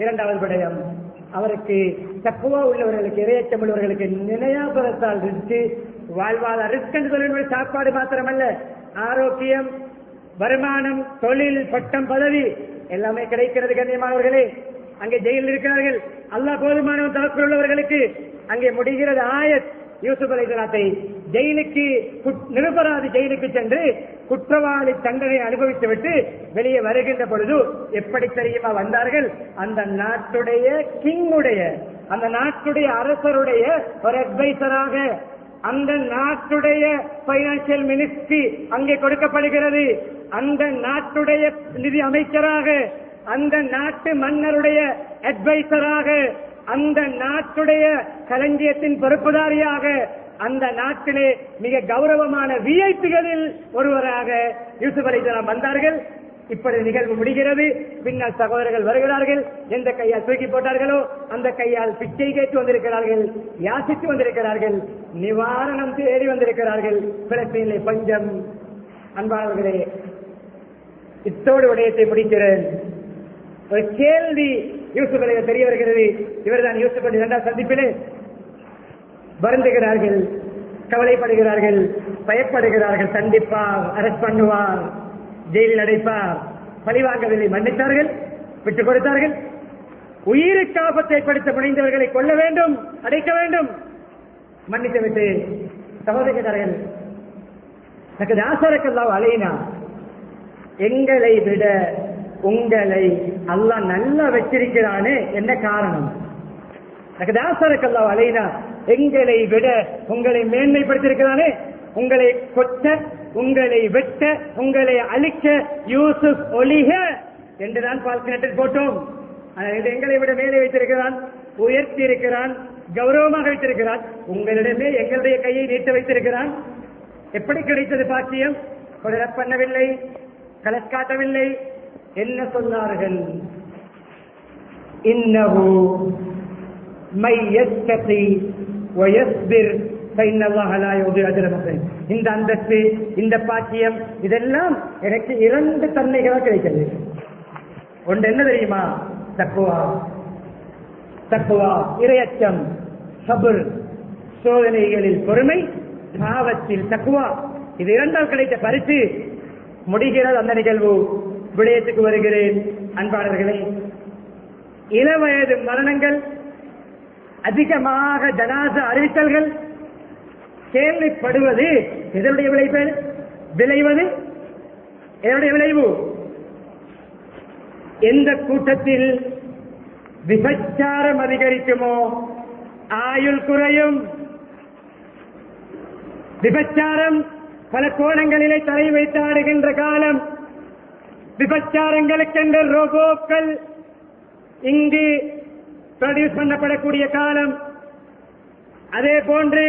இரண்டாவது விடயம், அவருக்கு தக்குவா உள்ளவர்களுக்கு, இறையச்சம் உள்ளவர்களுக்கு நினையாபலத்தால் இருந்து வாழ்வாதார ரிஸ்க் சாப்பாடு மாத்திரமல்ல, ஆரோக்கியம், வருமானம், தொழில், பட்டம், பதவி எல்லாமே கிடைக்கிறது. கண்ணியமானவர்களே, அங்கே ஜெயிலில் இருக்கிறார்கள். அல்லாஹ் போதுமானவன் தவக்குள் உள்ளவர்களுக்கு அங்கே முடிகிறது ஆயத். யூசுப் அலைஹிஸ்ஸலாத்தை ஜெயிலுக்கு நிரபராதி ஜெயிலுக்கு சென்று குற்றவாளி தண்டனை அனுபவித்துவிட்டு வெளியே வருகின்ற பொழுது எப்படி தெரியுமா வந்தார்கள்? அந்த நாட்டுடைய கிங்குடைய, அந்த நாட்டுடைய அரசருடைய ஒரு அட்வைசராக, அந்த நாட்டுடைய பைனான்சியல் மினிஸ்ட்ரி அங்கே கொடுக்கப்படுகிறது. அந்த நாட்டுடைய நிதி அமைச்சராக, அந்த நாட்டு மன்னருடைய அட்வைசராக, அந்த நாட்டுடைய களஞ்சியத்தின் பொறுப்புதாரியாக, அந்த நாட்டிலே மிக கௌரவமான விஐபிகளில் ஒருவராக யூசுப் அலைஹிஸ்ஸலாம் வந்தார்கள். இப்படி நிகழ்வு முடிகிறது. பின்னால் சகோதரர்கள் வருகிறார்கள். எந்த கையால் தூக்கி போட்டார்களோ அந்த கையால் பிச்சை கேட்டு வந்திருக்கிறார்கள், யாசித்து வந்திருக்கிறார்கள், நிவாரணம் தேடி வந்திருக்கிறார்கள். பிரச்சனையிலே பஞ்சம். அன்பானவர்களே, இத்தோடு விடயத்தை முடிக்கிறேன். ஒரு கேள்வி யூசுப் அலைஹி தெரிய வருகிறது. இவர்தான் யூசுப் அலைஹி இரண்டாம் சந்திப்பிலே வருந்துகிறார்கள், கவலைப்படுகிறார்கள், பயப்படுகிறார்கள். தண்டிப்பார், அரெஸ்ட் பண்ணுவார், ஜெயிலில் அடைப்பார். பழிவாங்கவில்லை, மன்னித்தார்கள், விட்டுக் கொடுத்தார்கள். உயிருக்கு ஆபத்தை ஏற்படுத்த முனைந்தவர்களை கொல்ல வேண்டும், அடைக்க வேண்டும், மன்னித்து விட்டு சகோதரர்கள் ஆசரக்கல்லாஹ் அலைனா, எங்களை விட உங்களை அல்லாஹ் நல்லா வச்சிருக்கிறானே, என்ன காரணம்? ஆசரக்கல்லாஹ் அலைனா, எங்களை விட உங்களை மேன்மைப்படுத்திருக்கிறானே, உங்களை கொட்ட, உங்களை வெட்ட, உங்களை அழிக்க யூசுப் ஒளிக என்றுதான் பால்கிணற்றில் போட்டோம். எங்களை விட மேலே வைத்திருக்கிறான், உயர்த்தி இருக்கிறான், கௌரவமாக வைத்திருக்கிறான். உங்களிடமே எங்களுடைய கையை நீட்ட வைத்திருக்கிறான். எப்படி கிடைத்தது பாக்கியம்? கொடர பண்ணவில்லை, கலக்காட்டவில்லை. என்ன சொன்னார்கள்? இன்னஹு மை யஸ்தகி வ யஸ்பிர் ஃபைன்னல்லாஹ லா யுதிஉ அஜ்ர முஹ்சின். இந்த அந்தஸ்து, இந்த பாக்கியம், இதெல்லாம் எனக்கு இரண்டு தன்மைகளாக கிடைக்கிறது. ஒன்று என்ன தெரியுமா? தக்வா, தக்வா இறையச்சம், சபர் சோதனைகளில் பொறுமை, பாவத்தில் தக்வா. இது இரண்டால் கிடைத்த பரிசு. முடிகிறது அந்த நிகழ்வு. விடயத்துக்கு வருகிறேன். அன்பாளர்களே, இளவயது மரணங்கள், அதிகமாக ஜனாஸா அறிவித்தல்கள் கேள்விப்படுவது எதனுடைய விளைவது? எதனுடைய விளைவு? எந்த கூட்டத்தில் விபச்சாரம் அதிகரிக்குமோ ஆயுள் குறையும். விபச்சாரம் பல கோணங்களிலே தலை வைத்தாடுகின்ற காலம். விபச்சாரங்களுக்கென்ற ரோபோக்கள் இங்கு ப்ரொடியூஸ் பண்ணப்படக்கூடிய காலம். அதே போன்று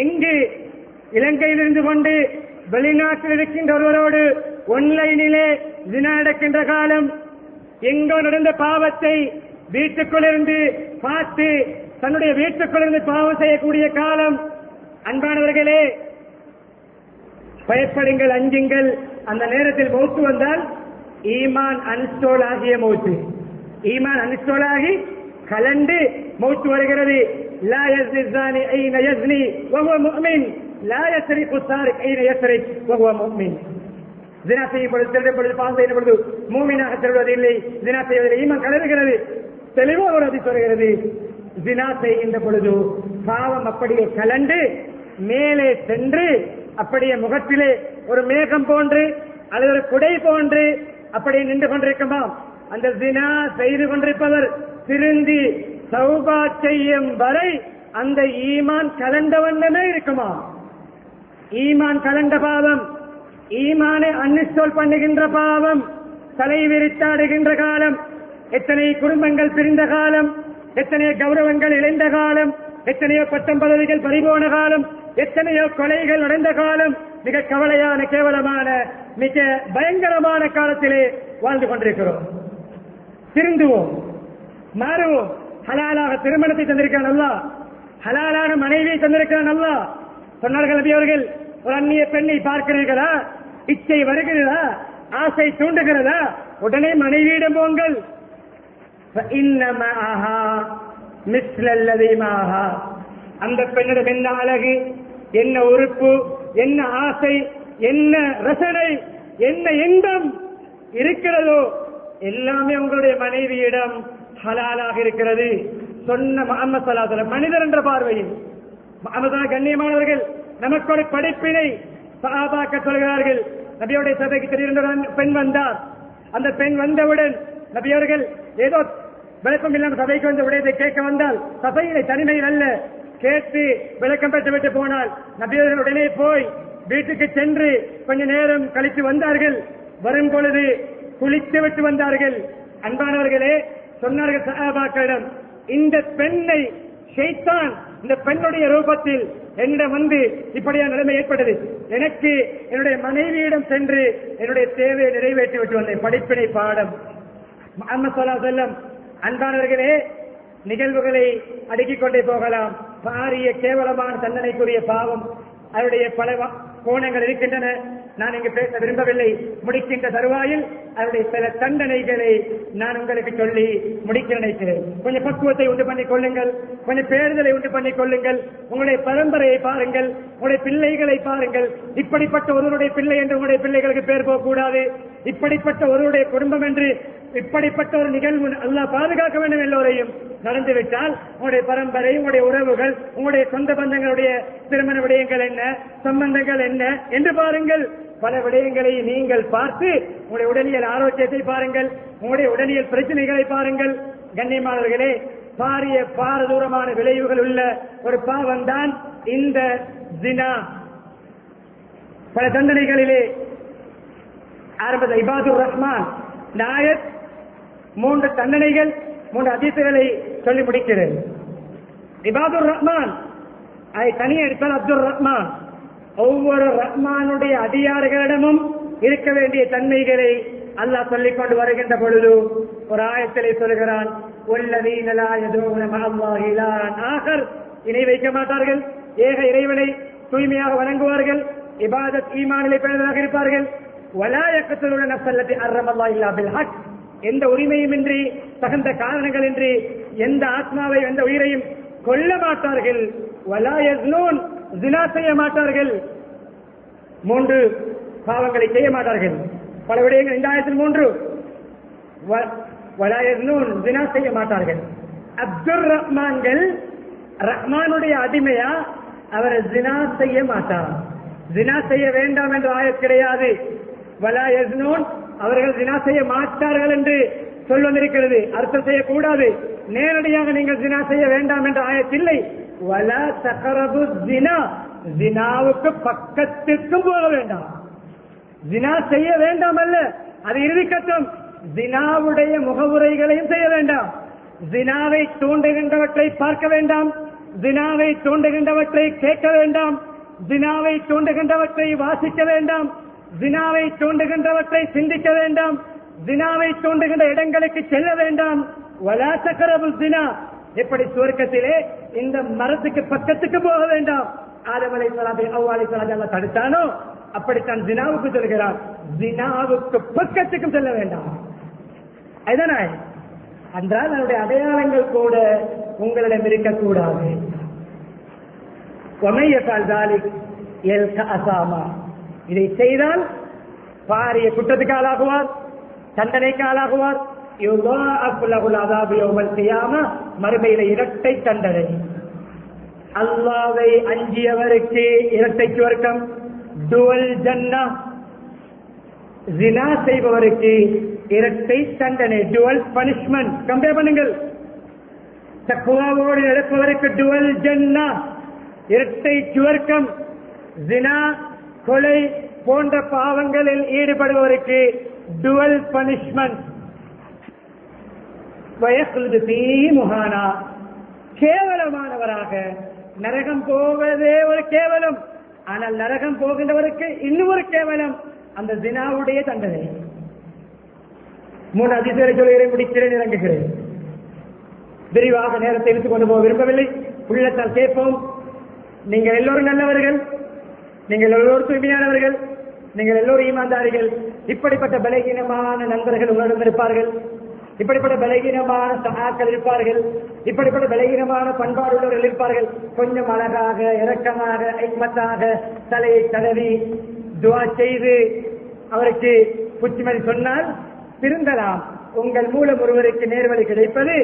இங்கு இலங்கையில் இருந்து கொண்டு வெளிநாட்டில் இருக்கின்ற ஒருவரோடு ஒன்லைனிலே ஜினா நடக்கின்ற காலம். எங்கோ நடந்த பாவத்தை வீட்டுக்குள்ளிருந்து பார்த்து தன்னுடைய வீட்டுக்குள்ளிருந்து பாவம் செய்யக்கூடிய காலம். அன்பானவர்களே, பயப்படுங்கள், அஞ்சுங்கள். அந்த நேரத்தில் மௌத்து வந்தால் ஈமான் அன்ஸ்டால் ஆகிய மௌத்து, ஈமான் அன்ஸ்டால் ஆகி கலண்டு மௌத்து வருகிறது. லா யஸ்னி ஸானி ஐன யஸ்னி வஹுவ முஃமின், லா யஸ்ரிகு ஸாரிக் ஐன யஸ்ரிக் வஹுவ முஃமின். ஜினா செய்யும் பொழுது, திருடும் பொழுது, பாவம் செய்யும் பொழுது மூமினாக திருடுவது இல்லை. ஜினா செய்வதில் ஈமான் கலருகிறது. தெளிவாக ஒரு ஹதீஸ் வருகிறது, ஜினா செய்கின்ற பொழுது பாவம் அப்படியே கலண்டு மேலே சென்று அப்படியே முகத்திலே ஒரு மேகம் போன்று அல்லது ஒரு குடை போன்று அப்படியே நின்று கொண்டிருக்குமா, அந்த ஜினா செய்து கொண்டிருப்பவர் திருந்தி தௌபா செய்யும் வரை அந்த ஈமான் கலந்த வண்ணமே இருக்குமா? ஈமான் கலந்த பாவம், ஈமானை அன்இன்ஸ்டால் பண்ணுகின்ற பாவம் தலை விரித்தாடுகின்ற காலம். எத்தனை குடும்பங்கள் பிரிந்த காலம், எத்தனையோ கௌரவங்கள் இழந்த காலம், எத்தனையோ பட்டம் பதவிகள் பறிபோன காலம், எத்தனையோ கொலைகள் நடந்த காலம். மிக கவலையான, கேவலமான, மிக பயங்கரமான காலத்திலே வாழ்ந்து கொண்டிருக்கிறோம். திருந்துவோம், மாறுவோம். ஹலாலாக திருமணத்தை தந்திருக்கான் அல்லாஹ். ஹலாலான மனைவியை தந்திருக்கிறான் அல்லாஹ். சொன்னார்கள் நபி அவர்கள், ஒரு அந்நிய பெண்ணை பார்க்கிறீர்களா, இச்சை வருகிறதா, ஆசை தூண்டுகிறதா, உடனே மனைவியிடம் போங்கள். அந்த பெண்ணிடம் என்ன அழகு, என்ன உறுப்பு, என்ன ஆசை, என்ன ரசனை, என்ன இன்பம் இருக்கிறதோ எல்லாமே உங்களுடைய மனைவியிடம் ஹலாலாக இருக்கிறது. சொன்ன முஹம்மது ஸல்லல்லாஹு அலைஹி வஸல்லம் மனிதர் என்ற பார்வையில் கண்ணியமானவர்கள் நமக்கு ஒரு படிப்பினை சஹாபாக்கள் சொல்கிறார்கள். நபியுடைய சபைக்கு திடீரென்று பெண் வந்தார். அந்த பெண் வந்தவுடன் நபியவர்கள் ஏதோ விளக்கம் இல்லாமல் சபைக்கு வந்த விடயத்தை கேட்க வந்தால், சபையிலே தனிமையில் அல்ல, கேட்டு விளக்கம் பெற்றுவிட்டு போனால் நபியவர்கள் உடனே போய் வீட்டுக்கு சென்று கொஞ்ச நேரம் கழித்து வந்தார்கள். வரும் பொழுது குளித்து விட்டு வந்தார்கள். அன்பானவர்களே, சொன்னார்கள் சஹாபாக்களிடம், இந்த பெண்ணை ஷைத்தான் இந்த பெண்ணுடைய ரூபத்தில் என்னிடம் வந்து இப்படியான நிலைமை ஏற்பட்டது, எனக்கு என்னுடைய மனைவியிடம் சென்று என்னுடைய தேவையை நிறைவேற்றி விட்டு வந்தேன். படிப்பினை பாடம். முஹம்மது ஸல்லல்லாஹு அலைஹி வஸல்லம். அன்பானவர்களே, நிகழ்வுகளை அடுக்கிக் கொண்டே போகலாம். பாரிய கேவலமான தண்டனைக்குரிய பாவம், அதனுடைய பல கோணங்கள் இருக்கின்றன. நான் இங்கு பேச விரும்பவில்லை. முடிக்கின்ற தருவாயில் அதனுடைய சில தண்டனைகளை நான் உங்களுக்கு சொல்லி முடிக்க நினைக்கிறேன். கொஞ்சம் பக்குவத்தை உண்டு பண்ணிக் கொள்ளுங்கள், கொஞ்சம் பேறுதலை உண்டு பண்ணிக் கொள்ளுங்கள். உங்களுடைய பரம்பரையை பாருங்கள், உங்களுடைய பிள்ளைகளை பாருங்கள். இப்படிப்பட்ட ஒருவருடைய பிள்ளை என்று உங்களுடைய பிள்ளைகளுக்கு பேர் போகக்கூடாது. இப்படிப்பட்ட ஒருவருடைய குடும்பம் என்று இப்படிப்பட்ட ஒரு நிகழ்வு அல்லாஹ் பாதுகாக்க வேண்டும் எல்லோரையும் நடந்துவிட்டால் உங்களுடைய பரம்பரை, உங்களுடைய உறவுகள், உங்களுடைய சொந்த பந்தங்களுடைய திருமண விடயங்கள் என்ன, சம்பந்தங்கள் என்ன என்று பாருங்கள். பல விடயங்களை நீங்கள் பார்த்து உங்களுடைய உடலியல் ஆரோக்கியத்தை பாருங்கள், உங்களுடைய உடலியல் பிரச்சனைகளை பாருங்கள். கண்ணியமானவர்களே, பாரிய பாரதூரமான விளைவுகள் உள்ள ஒரு பாவம் தான் இந்த ஜினா. பல தண்டனைகளிலே ஆரம்ப இபாதுர் ரஹ்மான் நாயத் 3 தண்டனைகள் 3 ஹதீஸ்களை சொல்லி முடிக்கிறது. இபாதுர் ரஹ்மான் அதை தனியே எடுத்தால் அப்துல் ரஹ்மான். ஒவ்வொரு ரஹ்மானுடைய அதிகாரிகளிடமும் இருக்க வேண்டிய தன்மைகளை அல்லாஹ் சொல்லிக் கொண்டு வருகின்ற பொழுது ஒரு ஆயத்திலே சொல்கிறான், வல்லதீன லா யதுஊன மஅல்லாஹி இலாஹன் ஆகர், இணை வைக்க மாட்டார்கள், ஏக இறைவனை தூய்மையாக வணங்குவார்கள், இபாதத் ஈமானிலே பேணுதலாக இருப்பார்கள். வலா யக்துலூன நஃப்ஸல்லதி ஹர்ரமல்லாஹு இல்லா பில் ஹக், எந்த உரிமையுமின்றி தகுந்த காரணங்களின்றி எந்த ஆத்மாவை எந்த உயிரையும் கொல்ல மாட்டார்கள். வலா யஸ்னூன், ஜினா செய்ய மாட்டார்கள். 3 பாவங்களை செய்ய மாட்டார்கள். பல விடயங்கள் இந்த ஆயத்தில் 3. வலா யஸ்னூன், ஜினா செய்ய மாட்டார்கள். அப்துர் ரஹ்மான்கள் ரஹ்மானுடைய அடிமையா, அவர் ஜினா செய்ய மாட்டார். ஜினா செய்ய வேண்டாம் என்ற ஆயத் கிடையாது. வலா யஸ்னூன், அவர்கள் ஜினா செய்ய மாட்டார்கள் என்று சொல்வந்திருக்கிறது. அர்த்தம் செய்யக்கூடாது. நேரடியாக நீங்கள் ஜினா செய்ய வேண்டாம் என்ற ஆயத்தில்லை. வலா தக்ரபு ஜினா, ஜினாவுக்கு பக்கத்திற்கும் போக வேண்டாம். ஜினா செய்ய வேண்டாம் அல்ல, அது இறுதிக்கட்டம். ஜினாவுடைய முகவுரைகளையும் செய்ய வேண்டாம். ஜினாவை தூண்டுகின்றவற்றை பார்க்க வேண்டாம். ஜினாவை தூண்டுகின்றவற்றை கேட்க வேண்டாம். ஜினாவை தூண்டுகின்றவற்றை வாசிக்க வேண்டாம். ஜினாவை தூண்டுகின்றவற்றை சிந்திக்க வேண்டாம். ஜினாவை தூண்டுகின்ற இடங்களுக்கு செல்ல வேண்டாம். வலா தக்ரபுல் ஜினா, எப்படி சுவர்க்கத்திலே இந்த மரத்துக்கு பக்கத்துக்கு போக வேண்டாம். ஆதம் அலைஹிஸ்ஸலாத்தை ஹவ்வா அலைஹிஸ்ஸலாத்தை அல்லாஹ் தடுத்தானோ அப்படித்தான் ஜினாவுக்கு சொல்கிறார், ஜினாவுக்கு பக்கத்துக்கும் செல்ல வேண்டாம். அதனால் என்றால் அதனுடைய அடையாளங்கள் கூட உங்களிடம் இருக்கக்கூடாது. இதை செய்தால் பாரிய குற்றத்துக்கு ஆளாகுவார், தண்டனைக்கு ஆளாகுவார். மறுமையில இரட்டை தண்டனை. அல்லாஹ்வை அஞ்சியவருக்கு இரட்டை சுவர்க்கம், டுவல் ஜன்னா. ஜினா செய்பவருக்கு இரட்டை தண்டனை, டுவல் பனிஷ்மெண்ட். கம்பேர் பண்ணுங்கள். தக்வாவோடு நடப்பவருக்கு டுவல் ஜன்னா, இரட்டை சுவர்க்கம். ஜினா, கொலை போன்ற பாவங்களில் ஈடுபடுபவருக்கு டுவல் பனிஷ்மெண்ட். வயசுது தீ முகானா, கேவலமானவராக நரகம் போவதே ஒரு கேவலம். ஆனால் நரகம் போகின்றவருக்கு இன்னும் ஒரு கேவலம், அந்த ஜினாவுடைய தண்டனை. 3 அதிசய சொல்லை முடிக்கிறேன், இறங்குகிறேன். விரிவாக நேரத்தை எடுத்துக் கொண்டு போக விரும்பவில்லை. உள்ளத்தால் கேட்போம், நீங்கள் எல்லோரும் நல்லவர்கள், நீங்கள் எல்லோரும் தூய்மையானவர்கள், நீங்கள் எல்லோரும் ஈமான்தாரிகள். இப்படிப்பட்ட பலகீனமான நண்பர்கள் உங்களிடம் இருப்பார்கள், இப்படிப்பட்ட பலகீனமான சகாக்கள் இருப்பார்கள், இப்படிப்பட்ட பலகீனமான பண்பாடு உள்ளவர்கள் இருப்பார்கள். கொஞ்சம் அழகாக இரக்கமாக ஐமத்தாக தலையை தடவி துவா செய்து அவருக்கு புத்திமதி சொன்னால் திருந்தலாம். உங்கள் மூலம் ஒருவருக்கு நேர்வழி கிடைப்பது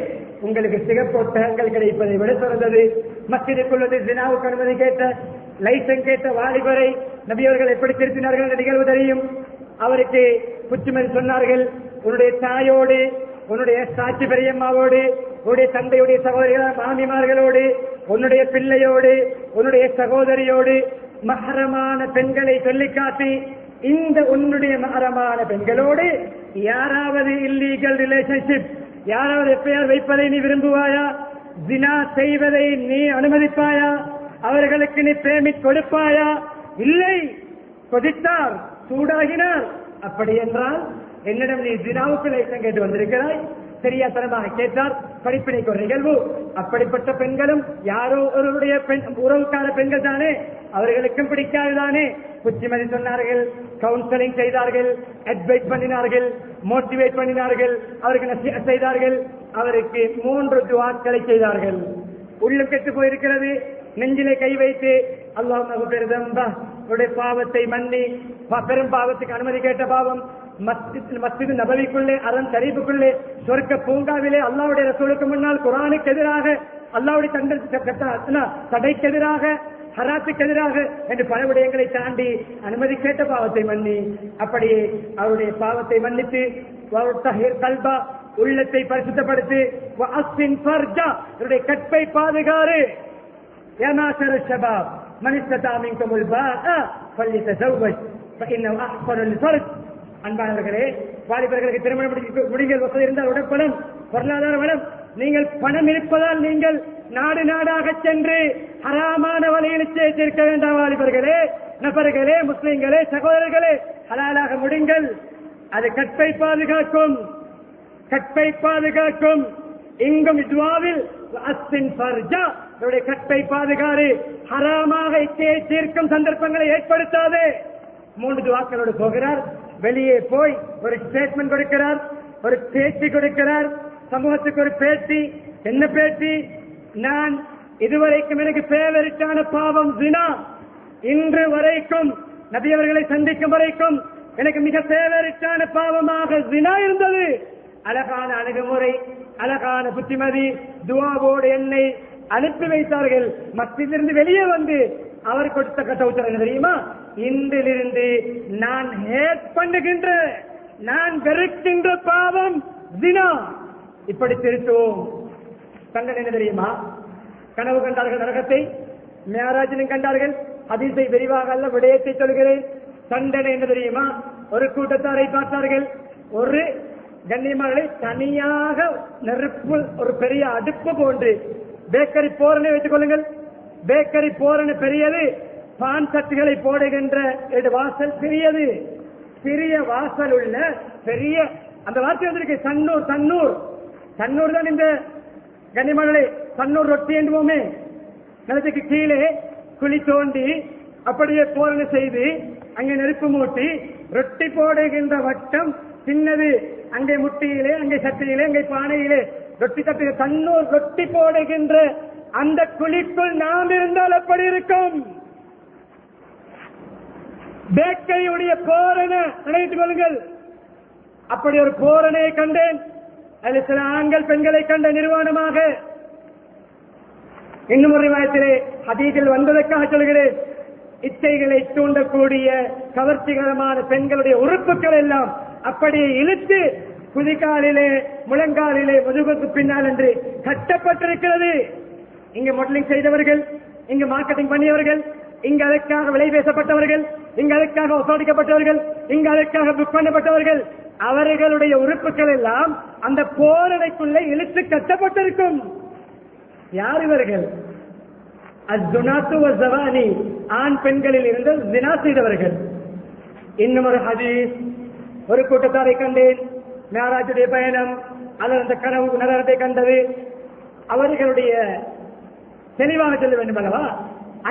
உங்களுக்கு சிகப்பொட்டகங்கள் கிடைப்பதை விட சிறந்தது. மஸ்ஜிதுக்குள்ளது ஜினாவுக்கு அனுமதி கேட்ட லைசன்ஸ் கேட்ட வாலிபரை நபியவர்கள் எப்படி திருத்தினார்கள் என்ற நிகழ்வு தெரியும். அவருக்கு புத்திமதி சொன்னார்கள், உன்னுடைய தாயோடு, உன்னுடைய சாட்சி பெரியம்மாவோடு, உன்னுடைய தந்தையுடைய சகோதரிகள் மாமிமார்களோடு, உன்னுடைய பிள்ளையோடு, உன்னுடைய சகோதரியோடு மஹரமான பெண்களை சொல்லிக்காட்டி, இந்த உன்னுடைய மஹரமான பெண்களோடு யாராவது இல்லீகல் ரிலேஷன்ஷிப், யாராவது எஃப்ஐஆர் வைப்பதை நீ விரும்புவாயா? ஜினா செய்வதை நீ அனுமதிப்பாயா? அவர்களுக்கு நீ பேமிட் கொடுப்பாயா? இல்லை. கொதித்தார், சூடாகினார். அப்படி என்றால் என்னிடம் நீ ஜினாவுக்கு லைசன்ஸ் கேட்டு வந்திருக்கிறாய், சரியாத்தனமாக கேட்டார். படிப்பினைக்கு ஒரு நிகழ்வு. அப்படிப்பட்ட பெண்களும் யாரோ ஒருவருடைய உறவுக்கார பெண்கள் தானே, அவர்களுக்கும் பிடிக்காதுதானே. புத்திமதி சொன்னார்கள், கவுன்சிலிங் செய்தார்கள், அட்வைஸ் பண்ணினார்கள், மோட்டிவேட் பண்ணினார்கள், அவருக்கு நசீஹத் செய்தார்கள். அவருக்கு 3 துஆக்களை செய்தார்கள். உள்ளம் கெட்டு போயிருக்கிறது, நெஞ்சிலே கை வைத்து அல்லாஹ் உடைய பாவத்தை மன்னி, பெரும் பாவத்துக்கு அனுமதி கேட்ட பாவம், மஸ்ஜித் நபவிக்குள்ளே, அரண் ஷரீஃபுக்குள்ளே, சொர்க்க பூங்காவிலே அல்லாஹ்வுடைய ரசூலுக்கு முன்னால் குர்ஆனுக்கு எதிராக, அல்லாஹ்வுடைய தடைக்கு எதிராக, ஹராத்துக்கு எதிராக என்று பல விடயங்களை தாண்டி அனுமதி கேட்ட பாவத்தை மன்னி, அப்படியே அவருடைய பாவத்தை மன்னித்து கல்பா உள்ளத்தை பரிசுத்தப்படுத்தி கற்பை பாதுகாறு. அன்பானவர்களே, வாலிபர்களுக்கு திருமணம் முடிகள் வசதி இருந்தால் உடற்பணம், பொருளாதார வளம், நீங்கள் பணம் இருப்பதால் நீங்கள் நாடு நாடாக சென்று ஹராமான வழியில் சேர்த்திருக்க வேண்டாம். வாலிபர்களே, நபர்களே, முஸ்லிம்களே, சகோதரர்களே, ஹலாலாக முடிங்கள். அது கற்பை பாதுகாக்கும், கற்பை பாதுகாக்கும். இங்கும் துஆவில் கற்பை பாதுகாறு. ஹராமாக இச்சையை தீர்க்கும் சந்தர்ப்பங்களை ஏற்படுத்தாது. 3 துஆக்களோடு போகிறார். வெளியே போய் ஒரு ஸ்டேட்மெண்ட் கொடுக்கிறார், ஒரு பேட்டி கொடுக்கிறார், சமூகத்துக்கு ஒரு பேட்டி. என்ன பேட்டி? நான் இதுவரைக்கும் எனக்கு பேவரிட்டான பாவம் ஜினா. இன்று வரைக்கும், நபி அவர்களை சந்திக்கும் வரைக்கும் எனக்கு மிக பேவரிட்டான பாவமாக ஜினா இருந்தது. அழகான அணுகுமுறை, அழகான புத்திமதி, துஆவோடு என்னை அனுப்பி வைத்தார்கள். மஸ்ஜிதிலிருந்து வெளியே வந்து அவர் கொடுத்த கட்டவுத்தர் என்ன தெரியுமா? இன்றிலிருந்து நான் ஹேட் பண்ணுகின்ற, நான் வெறுக்கின்ற பாவம் ஜினா. இப்படி திருத்துவோம். தண்டனை என்ன தெரியுமா? கனவு கண்டார்கள் நரகத்தை, மேராஜிலும் கண்டார்கள். ஹதீஸை விரிவாக அல்ல, விடயத்தை சொல்கிறேன். தண்டனை என்ன தெரியுமா? ஒரு கூட்டத்தாரை பார்த்தார்கள். ஒரு கண்ணியமானவர்களை தனியாக நெருப்பு, ஒரு பெரிய அடுப்பு போன்று, பேக்கரி போரணை வைத்துக் கொள்ளுங்கள். பேக்கரி போரணை பெரியது, பான் சட்டுகளை போடுகின்ற வாசல் சிறியது. சிறிய வாசல் உள்ள பெரிய, அந்த வார்த்தை வந்திருக்கு தன்னூர். தன்னூர், தன்னூர் தான் இந்த கண்ணியமானவர்களே தன்னூர் ரொட்டி என்றுவோமே. நிலத்துக்கு கீழே குழி தோண்டி அப்படியே போரணை செய்து அங்கே நெருப்பு மூட்டி ரொட்டி போடுகின்ற வட்டம் சின்னது. அங்கே முட்டியிலே, அங்கே சட்டியிலே, அங்கே பானையிலே ரொட்டி தட்டு. தன்னூர் ரொட்டி போடுகின்ற அந்த குழிக்குள் நாம் இருந்தால் எப்படி இருக்கும்? பேக்கரியுடைய போரணை நினைத்துக் கொள்ளுங்கள். அப்படி ஒரு போரணையை கண்டேன். அதில் சில ஆண்கள் பெண்களை கண்ட நிர்வாணமாக. இன்னும் ஒரு வாயத்திலே ஹதீஸில் வந்ததற்காக சொல்கிறேன். இச்சைகளை தூண்டக்கூடிய கவர்ச்சிகரமான பெண்களுடைய உறுப்புகள் எல்லாம் அப்படியே இழுத்து குதிகாலிலே, முழங்காலிலே, முதுகுக்கு பின்னால் என்று கட்டப்பட்டிருக்கிறது. இங்கு மாடலிங் செய்தவர்கள், இங்கு மார்க்கெட்டிங் பண்ணியவர்கள், இங்கு அதற்காக விலை பேசப்பட்டவர்கள், இங்கு அதற்காக ஒப்படைக்கப்பட்டவர்கள், இங்கு அதற்காக புக் பண்ணப்பட்டவர்கள், அவர்களுடைய உறுப்புகள் எல்லாம் அந்த போரணைக்குள்ளே இழுத்து கட்டப்பட்டிருக்கும். யார் இவர்கள்? அஸ்ஸுனாத்து, ஆண் பெண்களில் இருந்து ஜினா செய்தவர்கள். இன்னும் ஒரு ஹதீஸ், ஒரு கூட்டத்தாரை கண்டேன். மேராஜுடைய பயணம், அல்லது அந்த கனவு நரகத்தை கண்டது. அவர்களுடைய தெளிவாக சொல்ல வேண்டும் அல்லவா?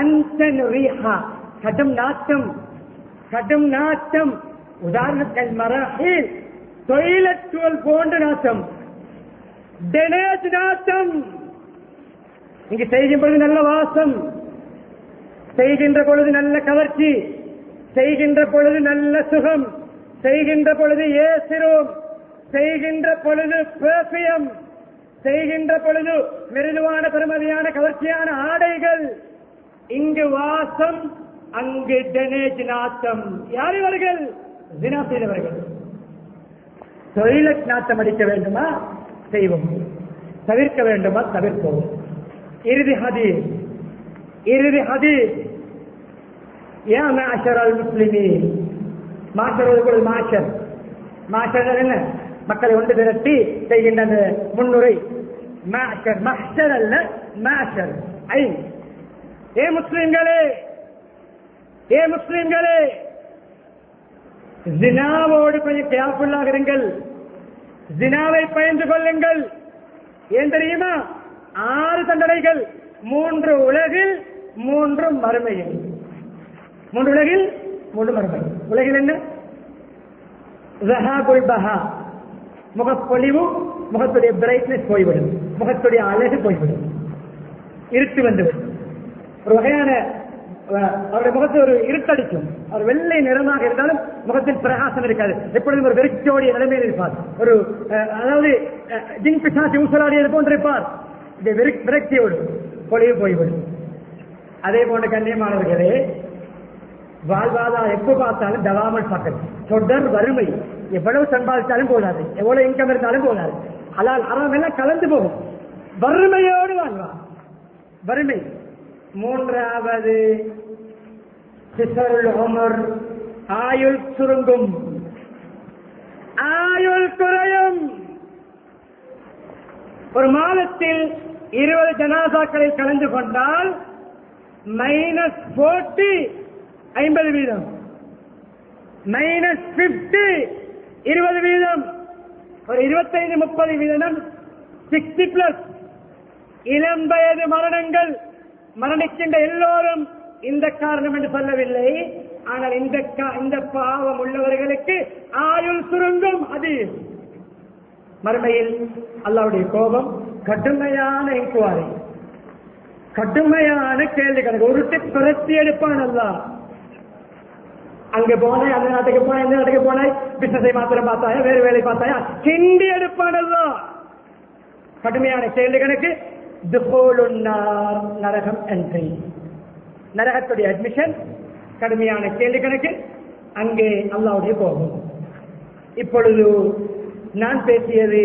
அன்சன் ரீஹா, கடும் நாட்டம், கடும் நாட்டம். உதாரணத்தில் மரஹில் டொய்லெட் போன்ற நாட்டம், டெனேஜ் நாட்டம். இங்கு செய்கின்ற பொழுது நல்ல வாசம், செய்கின்ற பொழுது நல்ல கவர்ச்சி, செய்கின்ற பொழுது நல்ல சுகம், செய்கின்ற பொழுது ஏசிரோம், செய்கின்ற பொழுது பெர்ஃபியம், செய்கின்ற பொழுது மிருதுவான பெருமதியான கவர்ச்சியான ஆடைகள். இங்கு வாசம், அங்கு டெனேஜ் நாட்டம். யார் இவர்கள்? ஜினா செய்தவர்கள். டொய்லெட் நாட்டம் அடிக்க வேண்டுமா? செய்வோம். தவிர்க்க வேண்டுமா? தவிர்ப்போம். இறுதி ஹதீஸ், இறுதி ஹதீஸ். யா மஅஷரல் முஸ்லிமீன், மாஷர் மாஷர், மாஷர் என்ன? மக்களை ஒன்று திரட்டி செய்கின்ற அந்த முன்னுரை. மாஷர், மஹ்ஷர் அல்ல, மாஷர். ஐ ஏ முஸ்லிம்களே, ஏ முஸ்லிம்களே, ஜினாவோடு கொஞ்சம் கேர்ஃபுல்லாக இருங்கள். ஜினாவை பயந்து கொள்ளுங்கள். ஏன் தெரியுமா? 6 தண்டனைகள், 3 உலகில் 3 மறுமையில். 3 உலகில் 3 மறுமை. உலகில் என்ன? ஸஹாபுல் பஹா, முகப்பொலிவு, முகத்துடைய பிரைட்னஸ் போய்விடும், முகத்துடைய அழகு போய்விடும், இருட்டு வந்துவிடும். ஒரு வகையான அவருடைய முகத்தை ஒரு இருட்டடிக்கும். அவர் வெள்ளை நிறமாக இருந்தாலும் முகத்தில் பிரகாசம் இருக்காது. எப்பொழுதும் ஒரு வெறிச்சோடிய நிலைமையில் இருப்பார். ஒரு அதாவது ஜின் பிசாசி ஊசலாடியது போன்று இருப்பார். விரக்தியோடு பொலிவு போய்விடும். அதே போன்ற கண்ணியமானவர்களே, வாழ்வாதாரம் எப்ப பார்த்தாலும் தவாமல் பார்க்கணும். தொடர் வறுமை. எவ்வளவு சம்பாதிச்சாலும் போதாது, எவ்வளவு இன்கம் இருந்தாலும் போதாது. ஹலால் ஹராம் எல்லாம் கலந்து போகும். வறுமையோடு வாழ்வார். வறுமை. 3வது சிசருல் உமர், ஆயுள் சுருங்கும், ஆயுள் குறையும். ஒரு மாதத்தில் 20 ஜனாசாக்களை கலந்து கொண்டால் -40 50%, -50 20%, ஒரு 25-30% 60+. இளம் வயது மரணங்கள். மரணிக்கின்ற எல்லோரும் இந்த காரணம் என்று சொல்லவில்லை. ஆனால் இந்த பாவம் உள்ளவர்களுக்கு ஆயுள் சுருங்கும். அது மறுமையில் அல்லாஹ்வுடைய கோபம், கடுமையான இன்குவாரி, கடுமையான கேள்வி கணக்கு, உருட்டு பிரத்தி எடுப்பான் அல்லாஹ். அங்க போனாய், அந்த நாட்டுக்கு போனாய், இந்த நாட்டுக்கு போனாய், பிசினஸை மாத்திரம் பார்த்தாயா, வேறு வேலை பார்த்தாயா, கிண்டி எடுப்பான் அல்லாஹ். கடுமையான கேள்வி கணக்கு. நரகம் என்ட்ரி, நரகத்துடைய அட்மிஷன், கடுமையான கேள்வி கணக்கு. அங்கே அல்லாஹ்வுடைய கோபம். இப்பொழுது நான் பேசியது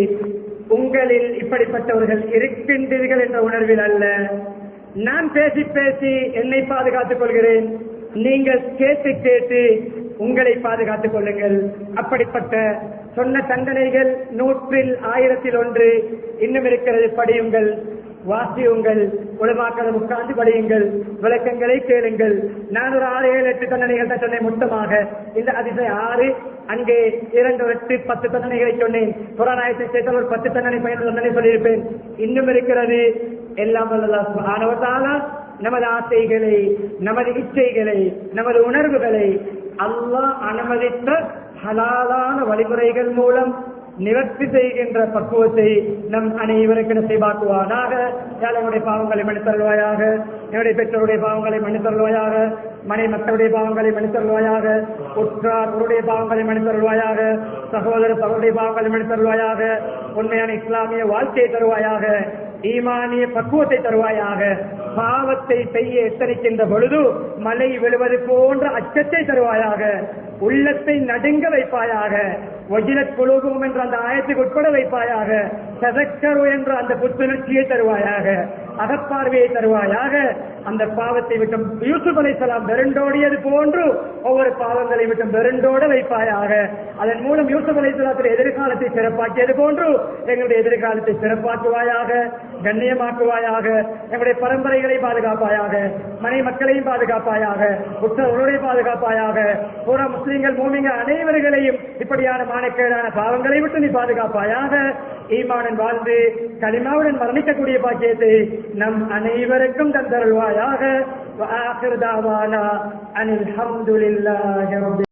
உங்களில் இப்படிப்பட்டவர்கள் இருக்கின்றீர்கள் என்ற உணர்வில் அல்ல. நான் பேசி பேசி என்னை பாதுகாத்துக் கொள்கிறேன். நீங்கள் கேட்டு கேட்டு உங்களை பாதுகாத்துக் கொள்ளுங்கள். அப்படிப்பட்ட சொன்ன தண்டனைகள் 100-ல் 1000-ல் 1 இன்னும் இருக்கிறது. படியுங்கள், வாசியுங்கள், உலமாக்களை உட்கார்ந்து படியுங்கள், விளக்கங்களை கேளுங்கள். நான் ஒரு 6-7-8 தண்டனைகள் தான் சொன்னேன் மொத்தமாக. இந்த அதிசய 6, அங்கே 2-8-10 தண்டனைகளை சொன்னேன். புராணாயத்தை சேர்த்தால் ஒரு 10 தண்டனை பயனுள்ள தண்டனை சொல்லியிருப்பேன். இன்னும் இருக்கிறது. எல்லாம் அல்லாஹ் சுப்ஹானஹு வ தஆலா நமது ஆசைகளை, நமது இச்சைகளை, நமது உணர்வுகளை அல்லாஹ் அனுமதித்த ஹலாலான வழிமுறைகள் மூலம் நிவர்த்தி செய்கின்ற பக்குவத்தை நம் அனைவருக்கு நசீபாக்குவானாக. என்னுடைய பாவங்களை மன்னித்தருள்வாயாக, என்னுடைய பெற்றோருடைய பாவங்களை மன்னித்தருள்வாயாக, மனை மக்களுடைய பாவங்களை மன்னித்தருள்வாயாக, உற்றாருடைய பாவங்களை மன்னித்தருள்வாயாக, சகோதர சகோதரிய பாவங்களை மன்னித்தருள்வாயாக, உண்மையான இஸ்லாமிய வாழ்க்கையை தருவாயாக, ஈமானிய பக்குவத்தை தருவாயாக. பாவத்தை செய்ய எத்தனிக்கின்ற பொழுது மலை விழுவது போன்ற அச்சத்தை தருவாயாக. உள்ளத்தை நடுங்க வைப்பாயாக. வஜிலத் குலூபுஹும் என்ற அந்த ஆயத்துக்கு உட்பட வைப்பாயாக. ததக்கரு என்ற அந்த புத்துணர்ச்சியை தருவாயாக. அகப்பார்வையை தருவாயாக. அந்த பாவத்தை விட்டும் யூசுப் அலைஹிஸ்ஸலாம் வெருண்டோடியது போன்று ஒவ்வொரு பாவங்களை விட்டும் வெருண்டோட வைப்பாயாக. அதன் மூலம் யூசுப் அலைஹிஸ்ஸலாத்துடைய எதிர்காலத்தை சிறப்பாக்கியது போன்று எங்களுடைய எதிர்காலத்தை சிறப்பாக்குவாயாக, கண்ணியமாக்குவாயாக. எங்களுடைய பரம்பரைகளை பாதுகாப்பாயாக, மனை மக்களையும் பாதுகாப்பாயாக, உற்றவர்களுடைய பாதுகாப்பாயாக. பூரா முஸ்லிம்கள் மூமின்கள் அனைவர்களையும் இப்படியான மானக்கேடான பாவங்களை விட்டு நீ பாதுகாப்பாயாக. ஈமானுடன் வாழ்ந்து கலிமாவுடன் மரணிக்கக்கூடிய பாக்கியத்தை நம் அனைவருக்கும் தந்தருள்வாயாக. வஆகிரு தஅவானா அனில் ஹம்துலில்லாஹி ரப்பில்